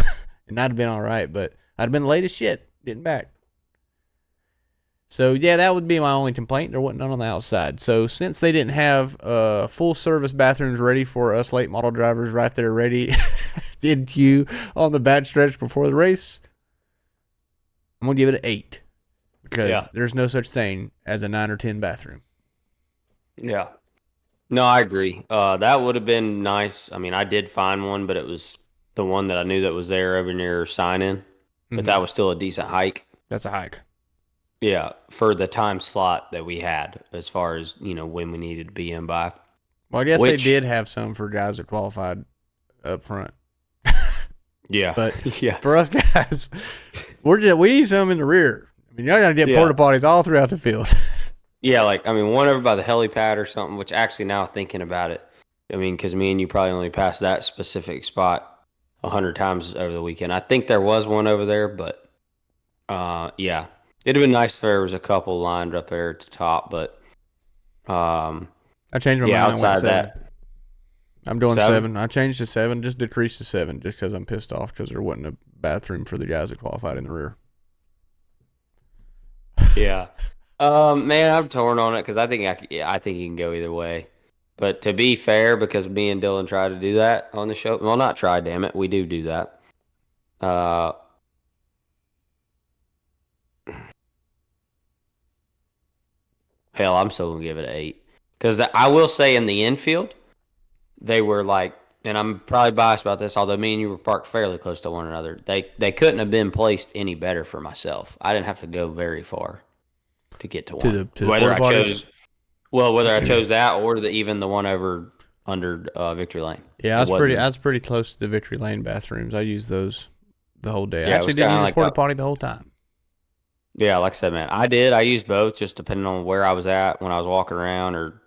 and that'd have been all right, but I'd have been late as shit getting back. So, yeah, that would be my only complaint. There wasn't none on the outside. So, since they didn't have full-service bathrooms ready for us late model drivers right there ready in queue on the back stretch before the race, I'm going to give it an 8 because there's no such thing as a 9 or 10 bathroom. Yeah. No, I agree. That would have been nice. I mean, I did find one, but it was the one that I knew that was there over near sign-in. But that was still a decent hike. That's a hike. Yeah, for the time slot that we had as far as, when we needed to be in by. Well, I guess they did have some for guys that qualified up front. Yeah. But for us guys, we need some in the rear. I mean, y'all got to get porta potties all throughout the field. Yeah, one over by the helipad or something, which actually now thinking about it, I mean, because me and you probably only passed that specific spot 100 times over the weekend. I think there was one over there, but yeah. It'd have been nice if there was a couple lined up there at the top, but I changed my mind. Outside that, I'm doing 7. I changed to 7, just decreased to 7, just because I'm pissed off because there wasn't a bathroom for the guys that qualified in the rear. Yeah, man, I'm torn on it because I think I think you can go either way. But to be fair, because me and Dylan tried to do that on the show, well, not try, damn it, we do that. Hell, I'm still going to give it an 8. Because I will say in the infield, they were and I'm probably biased about this, although me and you were parked fairly close to one another. They couldn't have been placed any better for myself. I didn't have to go very far to get to one. Whether I chose that or even the one over under Victory Lane. Yeah, I was pretty close to the Victory Lane bathrooms. I used those the whole day. I actually didn't use the porta potty the whole time. Yeah, like I said, man, I used both just depending on where I was at when I was walking around or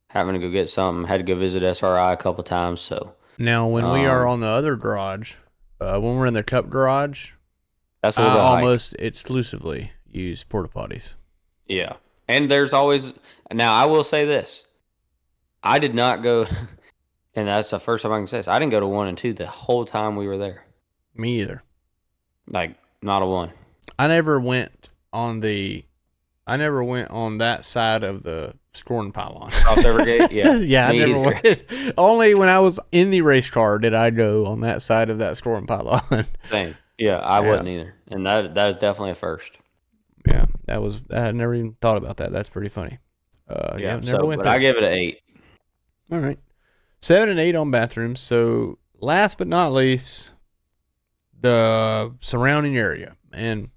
having to go get something. Had to go visit SRI a couple times. So now, when we are on the other garage, when we're in the Cup garage, that's a I little almost exclusively use porta potties. Yeah, and there's always now. I will say this: I did not go, and that's the first time I can say this. I didn't go to 1 and 2 the whole time we were there. Me either. Not a one. I never went on that side of the scoring pylon. Crossover gate? Yeah. Yeah, I never went. Only when I was in the race car did I go on that side of that scoring pylon. Same. Yeah, I wasn't either. And that is definitely a first. Yeah, I had never even thought about that. That's pretty funny. Never went there. I give it an 8. All right. 7 and 8 on bathrooms. So last but not least, the surrounding area. And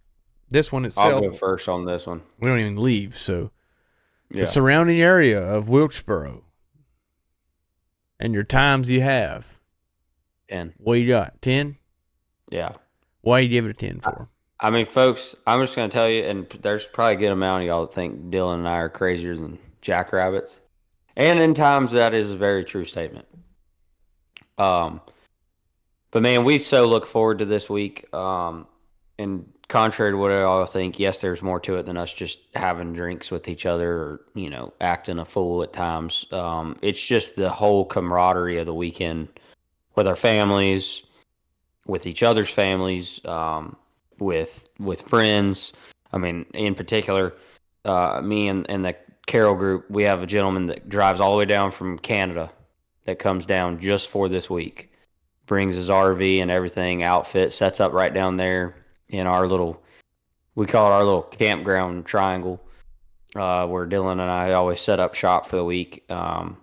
this one itself, I'll go first on this one. We don't even leave, so the surrounding area of Wilkesboro and your times you have. 10. What you got? 10? Yeah. Why you give it a 10 for? I mean, folks, I'm just going to tell you, and there's probably a good amount of y'all that think Dylan and I are crazier than jackrabbits. And in times, that is a very true statement. But, man, we so look forward to this week. And contrary to what I all think, yes, there's more to it than us just having drinks with each other or, acting a fool at times. It's just the whole camaraderie of the weekend with our families, with each other's families, with friends. I mean, in particular, me and the Carroll group, we have a gentleman that drives all the way down from Canada that comes down just for this week. Brings his RV and everything, outfit, sets up right down there in our we call it our little campground triangle, where Dylan and I always set up shop for the week. And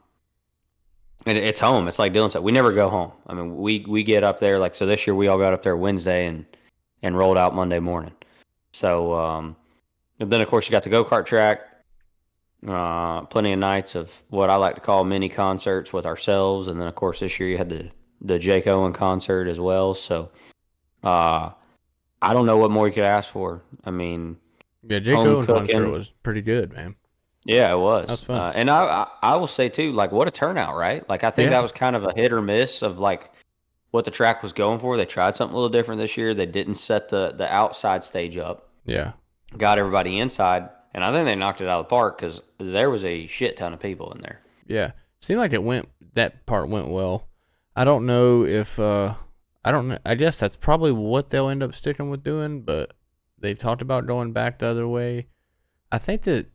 it's home. It's like Dylan said, we never go home. I mean, we get up there, so this year we all got up there Wednesday, and and rolled out Monday morning. So, and then of course you got the go-kart track. Plenty of nights of what I like to call mini concerts with ourselves, and then of course this year you had the Jake Owen concert as well. So, I don't know what more you could ask for. I mean, Yeah, Jake home Owen concert cooking. was pretty good, man. Yeah, it That was was. fun. And I will say too, like what a turnout, right? Like I think that Yeah. was kind of a hit or miss of like what the track was going for. They tried something a little different this year. They didn't set the outside stage up. Yeah. Got everybody inside, and I think they knocked it out of the park because there was a shit ton of people in there. Yeah. Seemed like that part went well. I don't know if, I don't know. I guess that's probably what they'll end up sticking with doing, but they've talked about going back the other way. I think that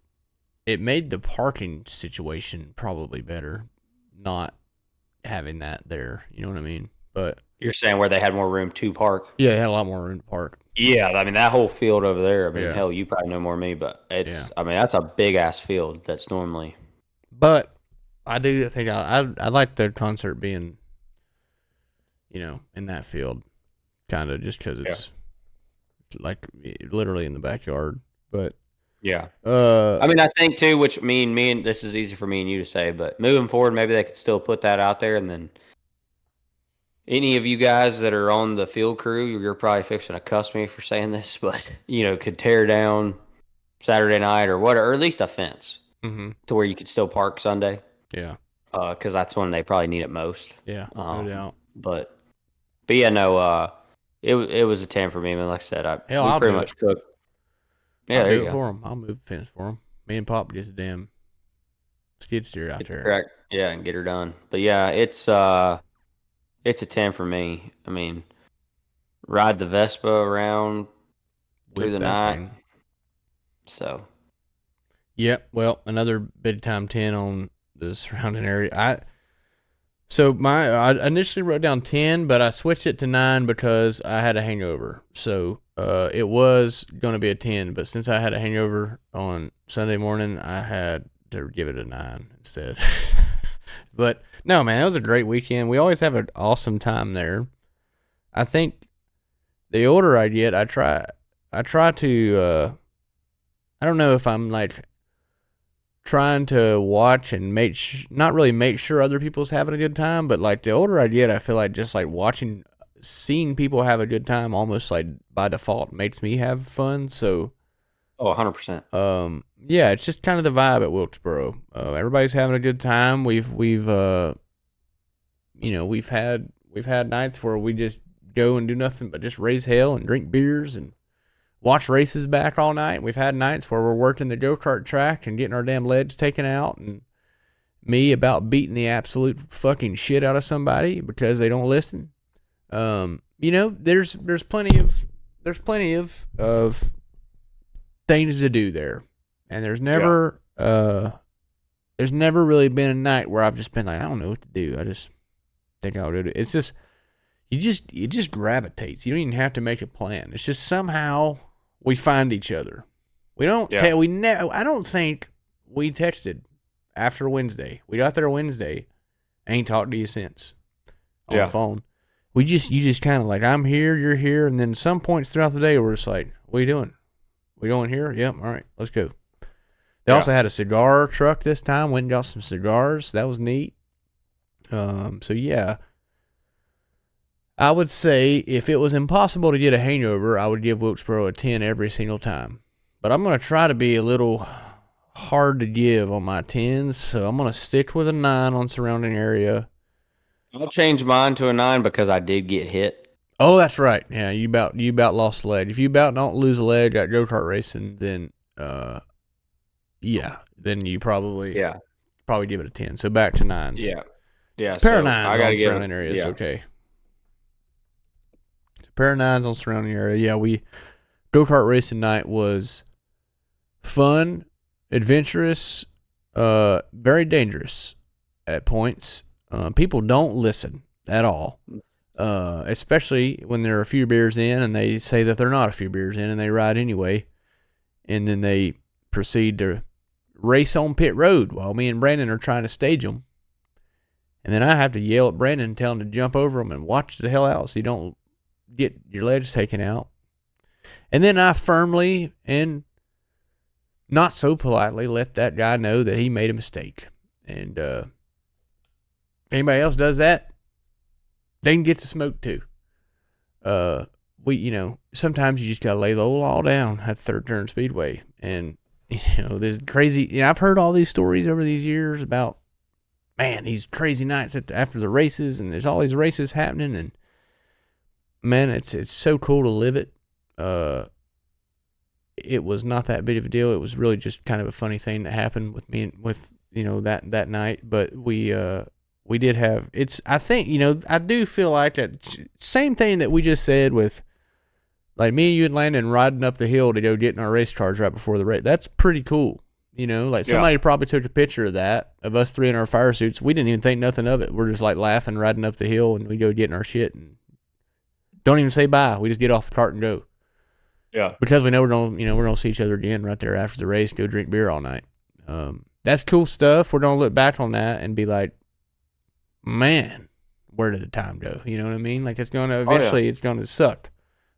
it made the parking situation probably better, not having that there. You know what I mean? But You're saying where they had more room to park? yeah, they had a lot more room to park. Yeah, I mean that whole field over there. I mean, Yeah. hell, you probably know more than me, but it's. Yeah. I mean, that's a big ass field. That's normally. But I do think I like the concert being, in that field, kind of just because it's like literally in the backyard. But Yeah. I mean, I think too, which me and this is easy for me and you to say, but moving forward, maybe they could still put that out there, and then any of you guys that are on the field crew, you're probably fixing to cuss me for saying this, but could tear down Saturday night or what, or at least a fence to where you could still park Sunday. Yeah. Because that's when they probably need it most. Yeah. No doubt. But yeah, no. It was a 10 for me, man. Like I said, I'll pretty do much it. cooked. Yeah, I'll there do you it go. for them. I'll move the fence for them. Me and Pop gets a damn skid steer out there. Correct. Yeah, and get her done. But yeah, it's a 10 for me. I mean, ride the Vespa around through the night. Thing. So. Yep. Well, another big time 10 on the surrounding area. I initially wrote down 10, but I switched it to 9 because I had a hangover. So it was going to be a 10, but since I had a hangover on Sunday morning, I had to give it a 9 instead. But no, man, it was a great weekend. We always have an awesome time there. I think the older I get, I try to, I don't know if I'm like trying to watch and not really make sure other people's having a good time, but like the older I get, I feel like just like seeing people have a good time almost like by default makes me have fun. So, 100%. Yeah, it's just kind of the vibe at Wilkesboro. Everybody's having a good time. We've had nights where we just go and do nothing but just raise hell and drink beers and watch races back all night. We've had nights where we're working the go-kart track and getting our damn legs taken out, and me about beating the absolute fucking shit out of somebody because they don't listen. There's plenty of things to do there, and there's never really been a night where I've just been like, I don't know what to do. I just think I'll do it. It's just it just gravitates. You don't even have to make a plan. It's just somehow we find each other. We don't I don't think we texted after Wednesday. We got there Wednesday. Ain't talked to you since on the phone. You just kind of like, I'm here, you're here, and then some points throughout the day we're just like, what are you doing? We going here? Yep. All right, let's go. They also had a cigar truck this time. Went and got some cigars. That was neat. So yeah, I would say if it was impossible to get a hangover, I would give Wilkesboro a 10 every single time. But I'm going to try to be a little hard to give on my 10s, so I'm going to stick with a 9 on surrounding area. I'll change mine to a 9 because I did get hit. Oh, that's right. Yeah, you about lost a leg. If you about don't lose a leg at go-kart racing, then then you probably give it a 10. So back to 9s. Yeah. Yeah. Pair of 9s on surrounding areas. Yeah. Okay. Pair of 9s on surrounding area. Yeah, go-kart racing night was fun, adventurous, very dangerous at points. People don't listen at all, especially when they're a few beers in and they say that they're not a few beers in and they ride anyway, and then they proceed to race on pit road while me and Brandon are trying to stage them. And then I have to yell at Brandon and tell him to jump over them and watch the hell out so you don't get your legs taken out. And then I firmly and not so politely let that guy know that he made a mistake. And if anybody else does that, they can get the smoke too. Sometimes you just gotta lay the old law down at Third Turn Speedway. And there's crazy. I've heard all these stories over these years about, man, these crazy nights after the races, and there's all these races happening, and man, it's so cool to live it. It was not that big of a deal. It was really just kind of a funny thing that happened with me that night. But we did have, I think, I do feel like that same thing that we just said with, like, me and you and Landon riding up the hill to go get in our race cars right before the race. That's pretty cool. Somebody probably took a picture of that, of us three in our fire suits. We didn't even think nothing of it. We're just like laughing, riding up the hill, and we go getting our shit and don't even say bye. We just get off the cart and go. Yeah. Because we know we're gonna see each other again right there after the race, go drink beer all night. That's cool stuff. We're gonna look back on that and be like, man, where did the time go? You know what I mean? Like, it's gonna eventually it's gonna suck.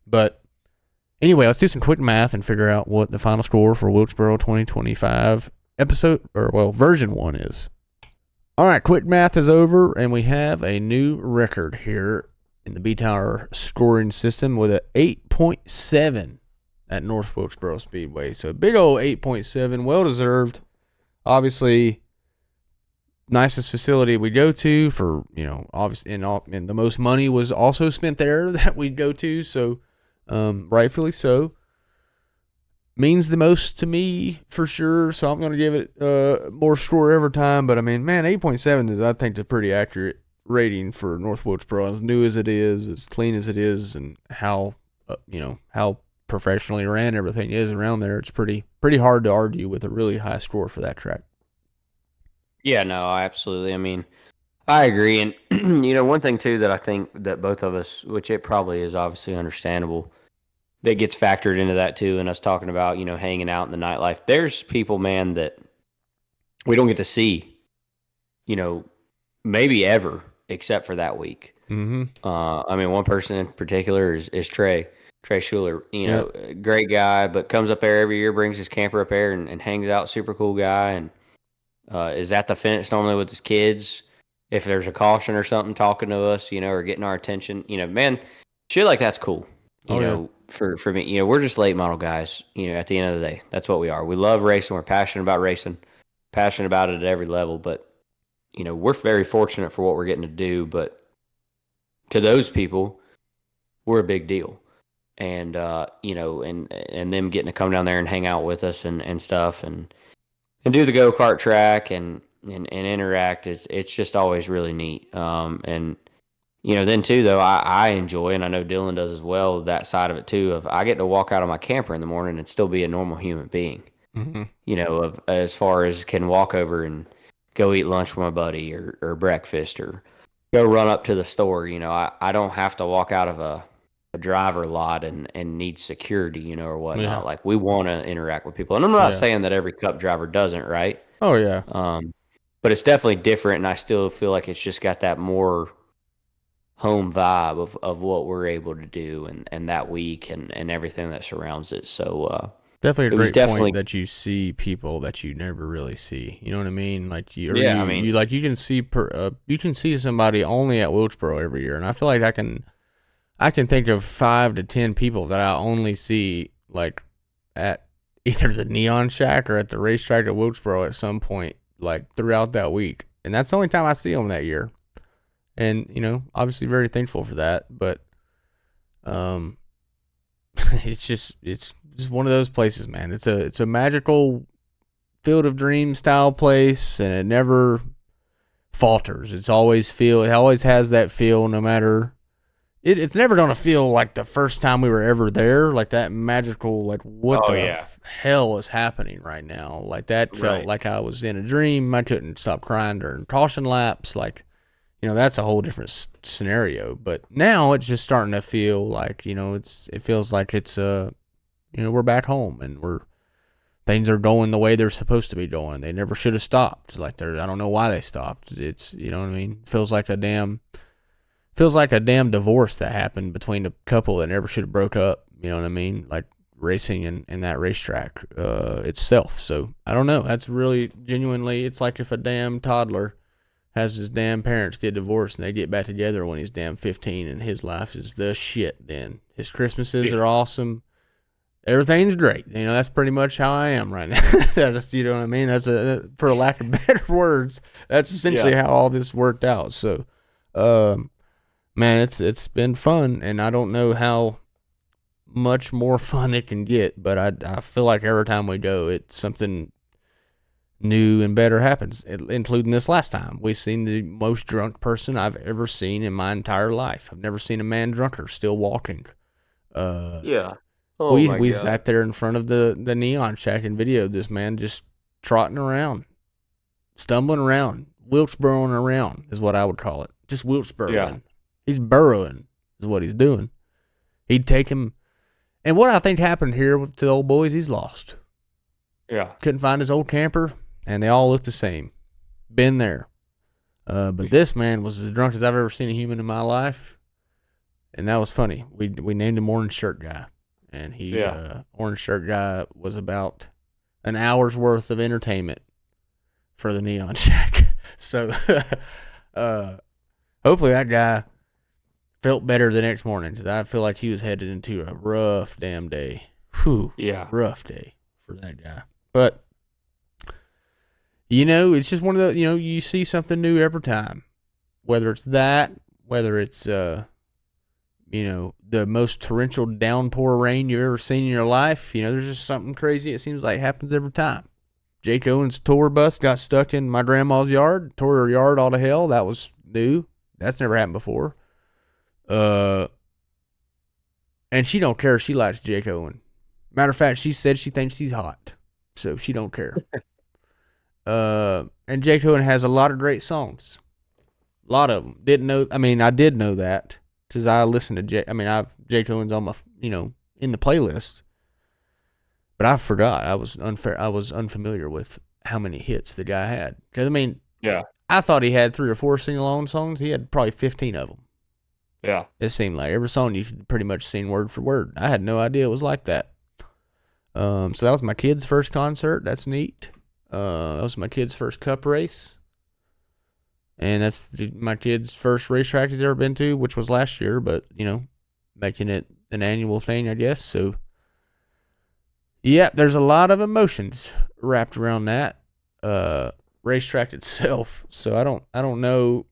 But anyway, let's do some quick math and figure out what the final score for Wilkesboro 2025 version 1 is. All right, quick math is over, and we have a new record here in the B-Tower scoring system with an 8.7 at North Wilkesboro Speedway. So big old 8.7, well-deserved. Obviously, nicest facility we go to for, obviously, and the most money was also spent there that we'd go to, so rightfully so. Means the most to me for sure, so I'm going to give it more score every time. But I mean, man, 8.7 is, I think, a pretty accurate rating for North Wilkesboro. As new as it is, as clean as it is, and how how professionally ran everything is around there. It's pretty hard to argue with a really high score for that track. Yeah, no, absolutely. I mean, I agree. And, one thing, too, that I think that both of us, which it probably is obviously understandable, that gets factored into that, too, and us talking about, hanging out in the nightlife. There's people, man, that we don't get to see, maybe ever, except for that week. Mm-hmm. I mean, one person in particular is Trey Schuler. Great guy, but comes up there every year, brings his camper up there and hangs out. Super cool guy, and is at the fence normally with his kids. If there's a caution or something, talking to us, or getting our attention, man, shit like that's cool. For me, we're just late model guys. At the end of the day, that's what we are. We love racing. We're passionate about racing, passionate about it at every level. But we're very fortunate for what we're getting to do. But to those people, we're a big deal. And and them getting to come down there and hang out with us and stuff and do the go-kart track and interact, it's just always really neat. And then too, though, I enjoy, and I know Dylan does as well, that side of it too, of I get to walk out of my camper in the morning and still be a normal human being. Mm-hmm. Of as far as can walk over and go eat lunch with my buddy or breakfast or go run up to the store. I don't have to walk out of a driver lot and need security, or whatnot. Yeah. Like, we want to interact with people. And I'm not saying that every Cup driver doesn't, right? Oh, yeah. But it's definitely different, and I still feel like it's just got that more home vibe of what we're able to do and that week and everything that surrounds it. So definitely a great point that you see people that you never really see. You know what I mean? Like you can see somebody only at Wilkesboro every year, and I feel like I can think of 5 to 10 people that I only see like at either the Neon Shack or at the racetrack at Wilkesboro at some point, like throughout that week, and that's the only time I see them that year. And obviously very thankful for that, but it's just one of those places, man. It's a magical Field of Dreams style place, and it never falters. It always has that feel, no matter. It's never gonna feel like the first time we were ever there, like that magical, like what hell is happening right now? Like that felt like I was in a dream. I couldn't stop crying during caution laps, like. That's a whole different scenario. But now it's just starting to feel like, it feels like it's, we're back home and things are going the way they're supposed to be going. They never should have stopped. Like I don't know why they stopped. It's, what I mean? Feels like a damn divorce that happened between a couple that never should have broke up. You know what I mean? Like racing in that racetrack itself. So I don't know. That's really genuinely. It's like if a damn toddler has his damn parents get divorced and they get back together when he's damn 15 and his life is the shit. Then his Christmases are awesome. Everything's great. You know, that's pretty much how I am right now. That's, you know what I mean? That's for lack of better words, that's essentially how all this worked out. So, man, it's been fun, and I don't know how much more fun it can get, but I feel like every time we go, it's something new and better happens, including this last time. We've seen the most drunk person I've ever seen in my entire life. I've never seen a man drunker still walking. We sat there in front of the neon shack and videoed this man just trotting around, stumbling around, Wilkesboroing around is what I would call it. Just Wilkesboroing. Yeah. He's burrowing is what he's doing. He'd take him. And what I think happened here to the old boys, he's lost. Yeah. Couldn't find his old camper, and they all look the same. Been there. But this man was as drunk as I've ever seen a human in my life. And that was funny. We named him Orange Shirt Guy. And he, Orange Shirt Guy, was about an hour's worth of entertainment for the Neon Shack. So, hopefully that guy felt better the next morning, because I feel like he was headed into a rough damn day. Whew. Yeah. Rough day for that guy. But, you know, it's just one of the, you know, you see something new every time. Whether it's that, whether it's, you know, the most torrential downpour rain you've ever seen in your life. You know, there's just something crazy. It seems like happens every time. Jake Owens' tour bus got stuck in my grandma's yard, tore her yard all to hell. That was new. That's never happened before. And she don't care. She likes Jake Owen. Matter of fact, she said she thinks he's hot, so she don't care. And Jake Owen has a lot of great songs. A lot of them. I did know that. Because I listened to Jake Owens on my, you know, in the playlist. But I forgot. I was unfamiliar with how many hits the guy had. Because, I mean, I thought he had 3 or 4 sing-along songs. He had probably 15 of them. Yeah. It seemed like every song you could pretty much sing word for word. I had no idea it was like that. So that was my kid's first concert. That's neat. That was my kid's first cup race. And that's my kid's first racetrack he's ever been to, which was last year, but, you know, making it an annual thing, I guess. So, yeah, there's a lot of emotions wrapped around that racetrack itself. So I don't know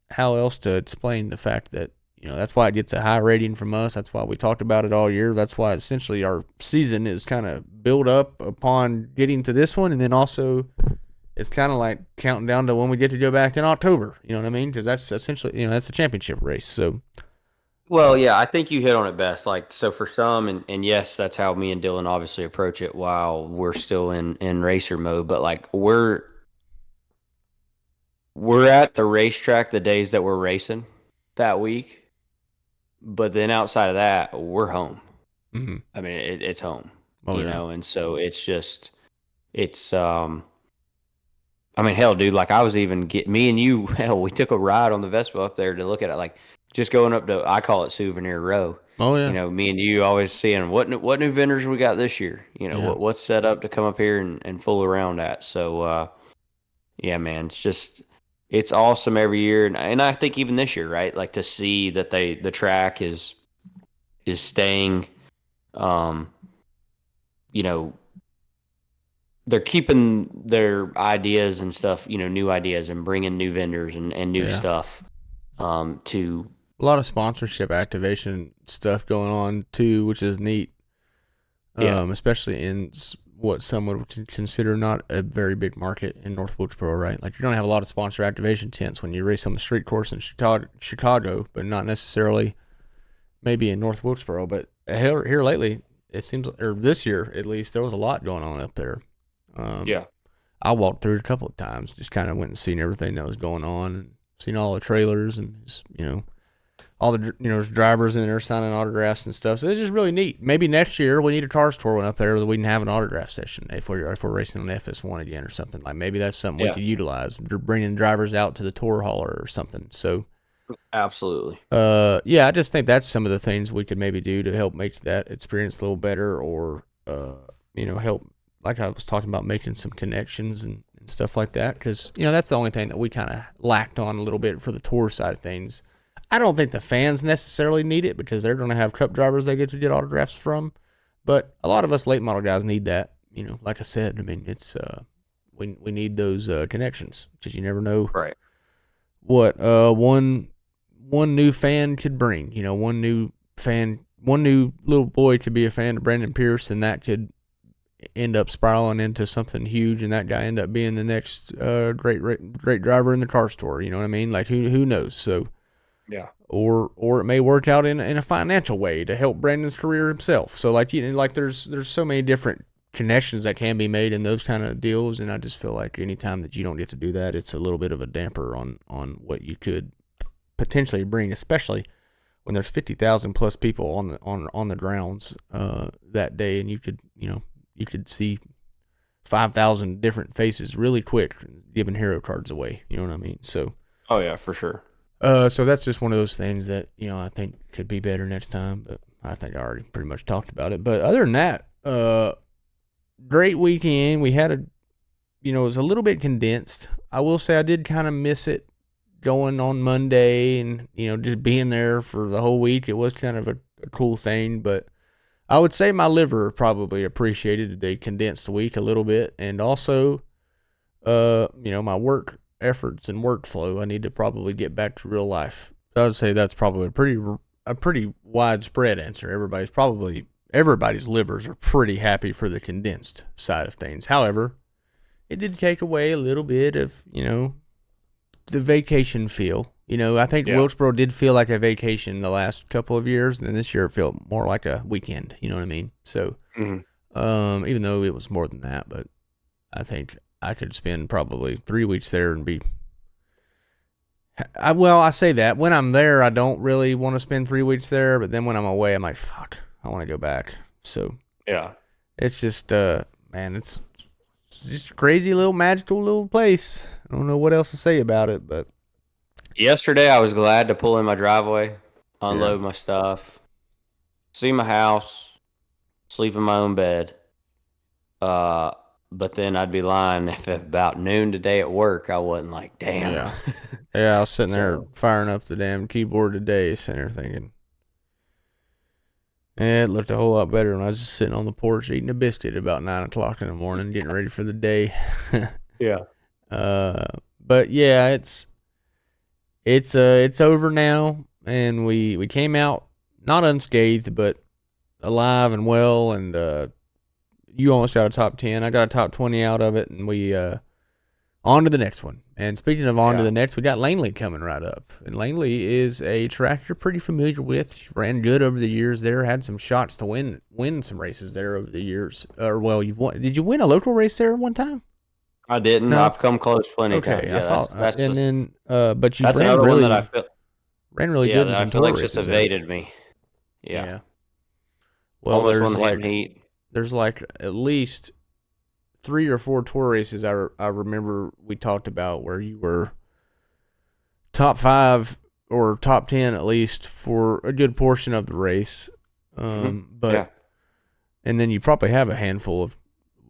how else to explain the fact that, you know, that's why it gets a high rating from us. That's why we talked about it all year. That's why essentially our season is kind of built up upon getting to this one, and then also it's kind of like counting down to when we get to go back in October. You know what I mean? Because that's essentially, you know, that's the championship race. So, well, yeah, I think you hit on it best. Like, so for some, and yes, that's how me and Dylan obviously approach it while we're still in racer mode. But like, we're at the racetrack the days that we're racing that week. But then outside of that, we're home. Mm-hmm. I mean, it's home. You know, and so it's just, I mean, hell, dude, like I was even me and you, hell, we took a ride on the Vespa up there to look at it, like just going up to, I call it Souvenir Row. Oh, yeah. You know, me and you always seeing what new vendors we got this year, you know, what's set up to come up here and fool around at. So, yeah, man, it's awesome every year. And I think even this year, right, like to see that the track is staying, you know, they're keeping their ideas and stuff, you know, new ideas and bringing new vendors and new stuff to a lot of sponsorship activation stuff going on too, which is neat. Especially in what some would consider not a very big market in North Wilkesboro, right? Like you're going to have a lot of sponsor activation tents when you race on the street course in Chicago, but not necessarily maybe in North Wilkesboro. But here lately, it seems, or this year at least, there was a lot going on up there. I walked through it a couple of times, just kind of went and seen everything that was going on and seen all the trailers and just, you know, all the, you know, drivers in there signing autographs and stuff. So it's just really neat. Maybe next year we need a cars tour one up there that we can have an autograph session if we're racing on FS1 again or something. Like maybe that's something we could utilize. Bringing drivers out to the tour hauler or something. So Absolutely. Yeah, I just think that's some of the things we could maybe do to help make that experience a little better, or help, like I was talking about, making some connections and stuff like that. Because that's the only thing that we kind of lacked on a little bit for the tour side of things. I don't think the fans necessarily need it because they're going to have cup drivers they get to get autographs from, but a lot of us late model guys need that. Like I said, I mean, it's we need those connections because you never know Right. what one new fan could bring. One new little boy could be a fan of Brandon Pierce, and that could end up spiraling into something huge, and that guy end up being the next great driver in the car store. You know what I mean? Like who knows? So Yeah. or it may work out in a financial way to help Brandon's career himself. So like there's so many different connections that can be made in those kind of deals, and I just feel like anytime that you don't get to do that, it's a little bit of a damper on what you could potentially bring, especially when there's 50,000 plus people on the grounds that day, and you could see 5,000 different faces really quick giving hero cards away. You know what I mean? So. Oh yeah, for sure. So that's just one of those things that I think could be better next time. But I think I already pretty much talked about it. But other than that, great weekend. We had it was a little bit condensed. I will say I did kind of miss it going on Monday and, just being there for the whole week. It was kind of a cool thing, but I would say my liver probably appreciated the condensed week a little bit. And also, my work efforts and workflow, I need to probably get back to real life. I would say that's probably a pretty widespread answer. Everybody's livers are pretty happy for the condensed side of things. However, it did take away a little bit of, the vacation feel. I think Wilkesboro did feel like a vacation the last couple of years, and then this year it felt more like a weekend. You know what I mean? So, even though it was more than that, but I think I could spend probably 3 weeks there and be. I say that when I'm there, I don't really want to spend 3 weeks there, but then when I'm away, I'm like, fuck, I want to go back. So Yeah. it's just, man, it's just a crazy little magical little place. I don't know what else to say about it, but Yesterday, I was glad to pull in my driveway, unload my stuff, see my house, sleep in my own bed. But then I'd be lying if at about noon today at work, I wasn't like, damn. Yeah, I was sitting there firing up the damn keyboard today, sitting there thinking, it looked a whole lot better when I was just sitting on the porch eating a biscuit about 9 o'clock in the morning, getting ready for the day. Yeah. But yeah, it's over now, and we came out not unscathed, but alive and well, and you almost got a top 10. I got a top 20 out of it, and we on to the next one. And speaking of on to the next, we got Langley coming right up. And Langley is a track you're pretty familiar with. Ran good over the years there. Had some shots to win some races there over the years. You've won. Did you win a local race there one time? I didn't. No. I've come close plenty of times. Okay, I thought. But you that's ran another really, one that I feel. Ran really good in some I feel tour like races just evaded me. Yeah. Well, almost won the heat. There's like at least 3 or 4 tour races I remember we talked about where you were top 5 or top 10 at least for a good portion of the race. And then you probably have a handful of.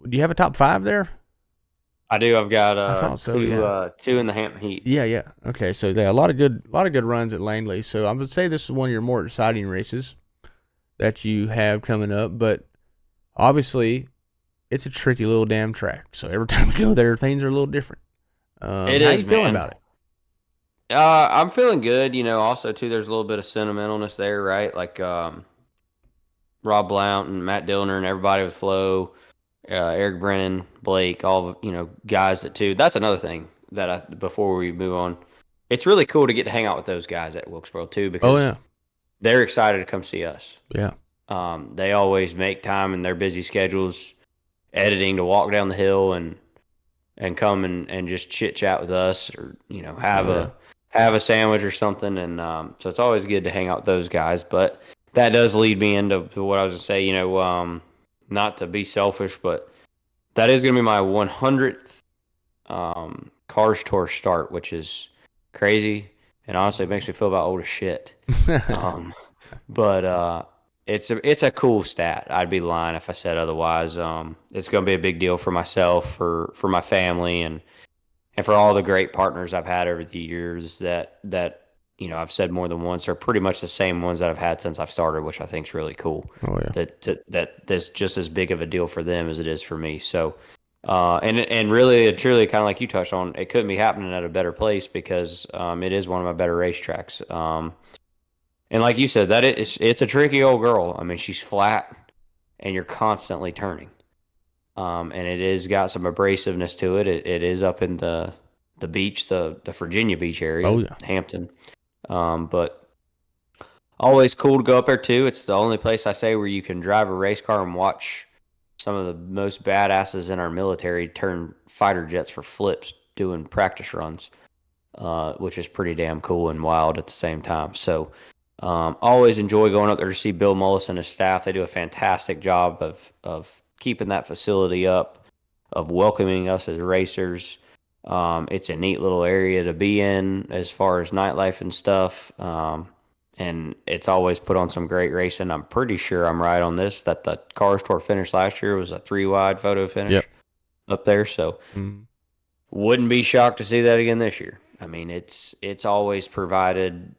Do you have a top 5 there? I do. I've got two in the Hampton Heat. Yeah. Okay, so a lot of good runs at Langley. So I would say this is one of your more exciting races that you have coming up, but obviously it's a tricky little damn track. So every time we go there, things are a little different. How are you feeling about it? I'm feeling good. Also too, there's a little bit of sentimentalness there, right? Like Rob Blount and Matt Dillner and everybody with Flo. Eric Brennan, Blake, all guys that too. That's another thing that before we move on, it's really cool to get to hang out with those guys at Wilkesboro too because they're excited to come see us. Yeah. They always make time in their busy schedules, editing to walk down the hill and come and just chit chat with us or have a sandwich or something. And so it's always good to hang out with those guys. But that does lead me into what I was gonna say. Not to be selfish, but that is going to be my 100th Cars Tour start, which is crazy. and honestly, it makes me feel about old as shit. But it's a cool stat. I'd be lying if I said otherwise. It's going to be a big deal for myself, for my family, and for all the great partners I've had over the years that I've said more than once are pretty much the same ones that I've had since I've started, which I think is really cool. Oh yeah. That that's just as big of a deal for them as it is for me. So, and really, truly, kind of like you touched on, it couldn't be happening at a better place because it is one of my better racetracks. And like you said, it's a tricky old girl. I mean, she's flat, and you're constantly turning. And it is got some abrasiveness to it. It is up in the beach, the Virginia Beach area, Oh yeah. Hampton. But always cool to go up there too. It's the only place I say where you can drive a race car and watch some of the most badasses in our military turn fighter jets for flips doing practice runs, which is pretty damn cool and wild at the same time. So always enjoy going up there to see Bill Mullis and his staff. They do a fantastic job of keeping that facility up, of welcoming us as racers. It's a neat little area to be in as far as nightlife and stuff. And it's always put on some great racing. I'm pretty sure I'm right on this, that the Cars Tour finish last year was a 3-wide photo finish up there. So wouldn't be shocked to see that again this year. I mean, it's always provided.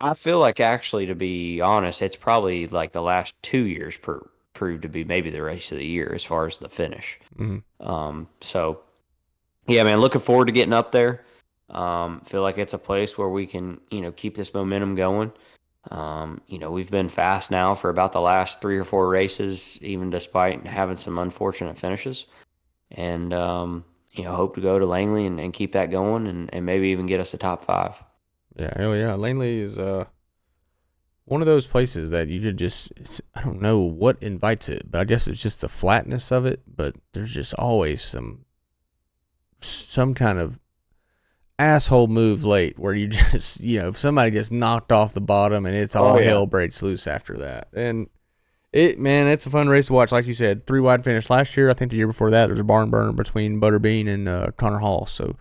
I feel like, actually, to be honest, it's probably like the last 2 years proved to be maybe the race of the year as far as the finish. So yeah, man, looking forward to getting up there. Feel like it's a place where we can, keep this momentum going. We've been fast now for about the last 3 or 4 races, even despite having some unfortunate finishes. And, hope to go to Langley and keep that going and maybe even get us a top 5. Yeah, oh yeah. Langley is one of those places that you could just, I don't know what invites it, but I guess it's just the flatness of it. But there's just always some kind of asshole move late where you just, somebody gets knocked off the bottom and it's all hell breaks loose after that. And it's a fun race to watch. Like you said, 3-wide finish last year. I think the year before that, there was a barn burner between Butterbean and Connor Hall. So,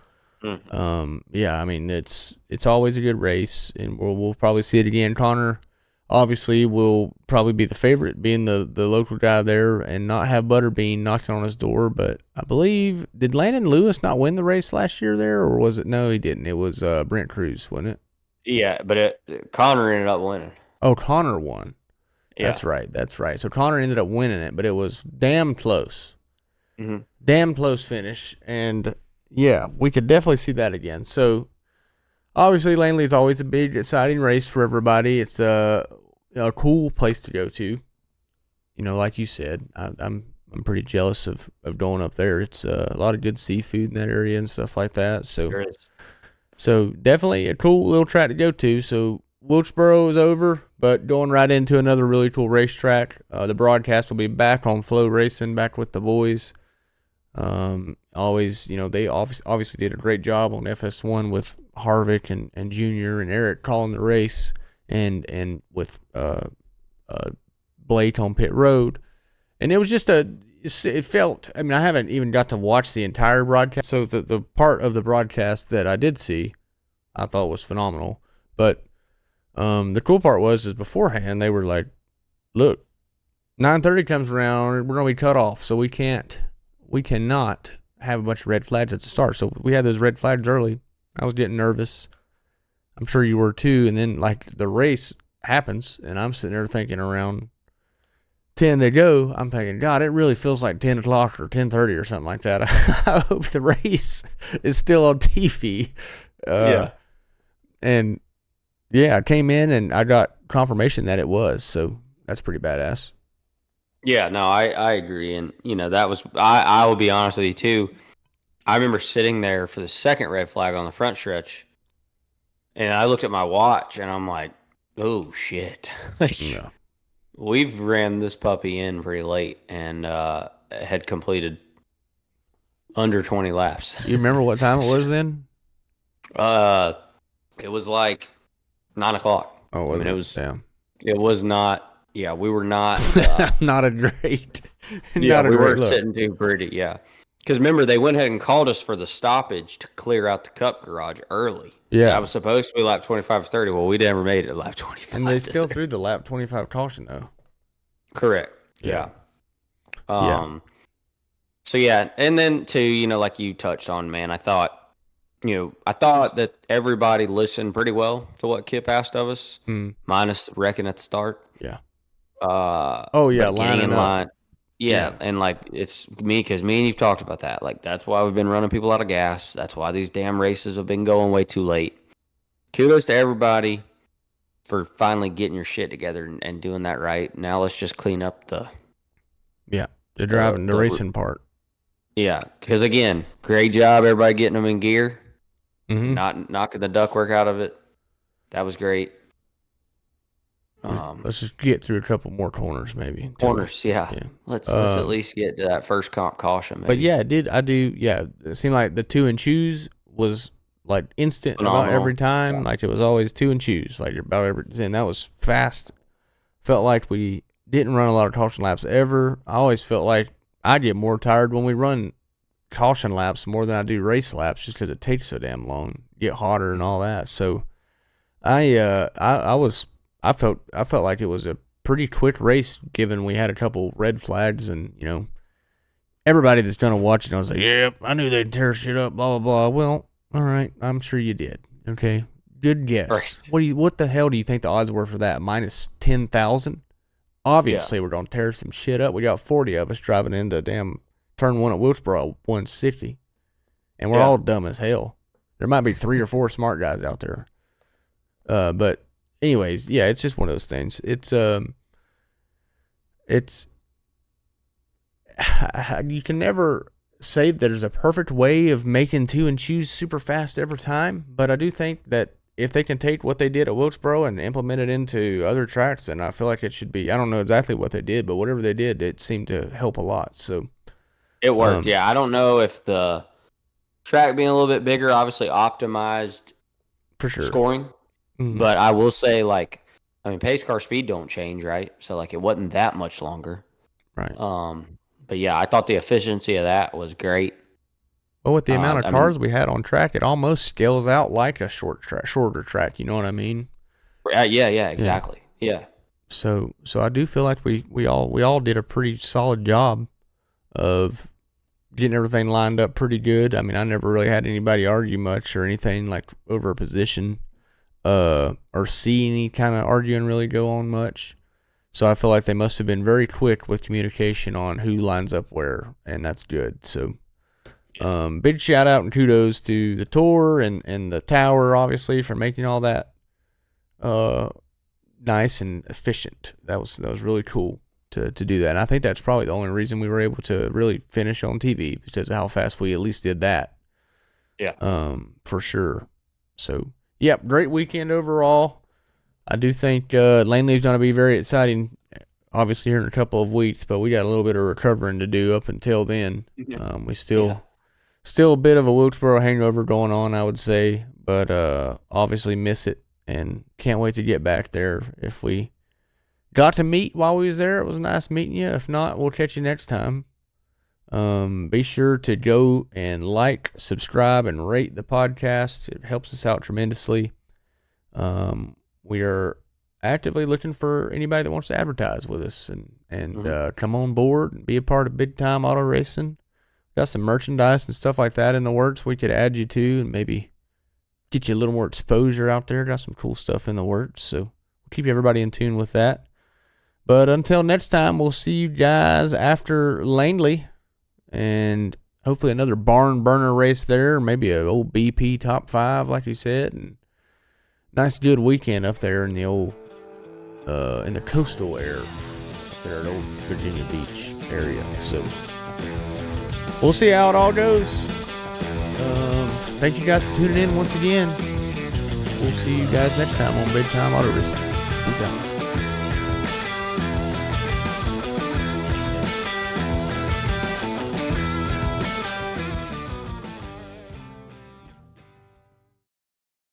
yeah, I mean, it's always a good race, and we'll probably see it again. Connor, obviously, will probably be the favorite, being the local guy there, and not have Butterbean knocking on his door. But I believe, did Landon Lewis not win the race last year there, or was it? No, he didn't. It was Brent Cruz, wasn't it? Yeah, but Connor ended up winning. Oh, Connor won. Yeah. That's right. So Connor ended up winning it, but it was damn close. Damn close finish, and yeah, we could definitely see that again. So, obviously, Langley is always a big, exciting race for everybody. It's a cool place to go to. Like you said, I'm pretty jealous of going up there. It's a lot of good seafood in that area and stuff like that. So, There is. So definitely a cool little track to go to. So Wilkesboro is over, but going right into another really cool racetrack. The broadcast will be back on Flow Racing, back with the boys. Always, they obviously did a great job on FS1 with Harvick and Junior and Eric calling the race, and with Blake on pit road. And it was just it felt, I mean, I haven't even got to watch the entire broadcast, so the part of the broadcast that I did see, I thought was phenomenal. But the cool part is beforehand, they were like, look, 9:30 comes around, we're going to be cut off, so we cannot have a bunch of red flags at the start. So we had those red flags early. I was getting nervous. I'm sure you were too. And then, like, the race happens, and I'm sitting there thinking around 10 to go, I'm thinking, God, it really feels like 10 o'clock or 10:30 or something like that. I hope the race is still on TV. Yeah. And, yeah, I came in, and I got confirmation that it was. So that's pretty badass. Yeah, no, I agree. And, that was, I will be honest with you, too. I remember sitting there for the second red flag on the front stretch, and I looked at my watch, and I'm like, oh, shit. Yeah. We've ran this puppy in pretty late and had completed under 20 laps. You remember what time it was then? It was like 9 o'clock. Oh, I mean, it was. Damn. It was not. Yeah, we were not. Not a great. Yeah, not a we great weren't look. sitting too pretty. Yeah, Because remember, they went ahead and called us for the stoppage to clear out the Cup garage early. Yeah. I was supposed to be lap 25 30. Well, we never made it at lap 25. And they still threw the lap 25 caution, though. Correct. Yeah. Yeah. So, yeah. And then, too, you know, like you touched on, man, I thought that everybody listened pretty well to what Kip asked of us, minus wrecking at the start. Yeah. Lining in line. Yeah, and like it's me because me and you've talked about that. Like that's why we've been running people out of gas. That's why these damn races have been going way too late. Kudos to everybody for finally getting your shit together and doing that right. Now let's just clean up the driving, the racing part. Yeah, because again, great job everybody getting them in gear, not knocking the ductwork out of it. That was great. Let's just get through a couple more corners, maybe. Yeah. Let's at least get to that first comp caution. Maybe. But yeah, it seemed like the 2 and choose was like instant about every time. Yeah. Like it was always 2 and choose, like about every, and that was fast. Felt like we didn't run a lot of caution laps ever. I always felt like I get more tired when we run caution laps more than I do race laps, just because it takes so damn long, get hotter and all that. So I felt like it was a pretty quick race, given we had a couple red flags, and you know, everybody that's gonna watch it, I was like, "Yep, I knew they'd tear shit up." Blah blah blah. Well, all right, I'm sure you did. Okay, good guess. Right. What the hell do you think the odds were for that? Minus 10,000. Obviously, we're gonna tear some shit up. We got 40 of us driving into damn turn 1 at Wilkesboro at 160, and we're all dumb as hell. There might be 3 or 4 smart guys out there, but. Anyways, yeah, it's just one of those things. It's you can never say there's a perfect way of making 2 and choose super fast every time, but I do think that if they can take what they did at Wilkesboro and implement it into other tracks, then I feel like it should be. I don't know exactly what they did, but whatever they did, it seemed to help a lot. So it worked. I don't know if the track being a little bit bigger obviously optimized for sure scoring. But I will say, like, I mean, pace car speed don't change, right? So, like, it wasn't that much longer. Right. But, yeah, I thought the efficiency of that was great. Well, with the amount of cars we had on track, it almost scales out like a shorter track. You know what I mean? Yeah, exactly. Yeah. So I do feel like we all did a pretty solid job of getting everything lined up pretty good. I mean, I never really had anybody argue much or anything like over a position. Or see any kind of arguing really go on much. So I feel like they must have been very quick with communication on who lines up where, and that's good. So big shout out and kudos to the tour and the tower, obviously, for making all that nice and efficient. That was really cool to do that. And I think that's probably the only reason we were able to really finish on TV, because of how fast we at least did that. Yeah. For sure. So yep, great weekend overall. I do think Langley's going to be very exciting, obviously, here in a couple of weeks, but we got a little bit of recovering to do up until then. We still a bit of a Wilkesboro hangover going on, I would say, but obviously miss it and can't wait to get back there. If we got to meet while we was there, it was nice meeting you. If not, we'll catch you next time. Be sure to go and like, subscribe, and rate the podcast. It helps us out tremendously. We are actively looking for anybody that wants to advertise with us and come on board and be a part of Big Time Auto Racing. Got some merchandise and stuff like that in the works we could add you to and maybe get you a little more exposure out there. Got some cool stuff in the works, so we'll keep everybody in tune with that. But until next time, we'll see you guys after Langley. And hopefully another barn burner race there, maybe an old BP top 5, like you said, and nice good weekend up there in the old, in the coastal area, there at old Virginia Beach area. So we'll see how it all goes. Thank you guys for tuning in once again. We'll see you guys next time on Big Time Auto Racing. Peace out.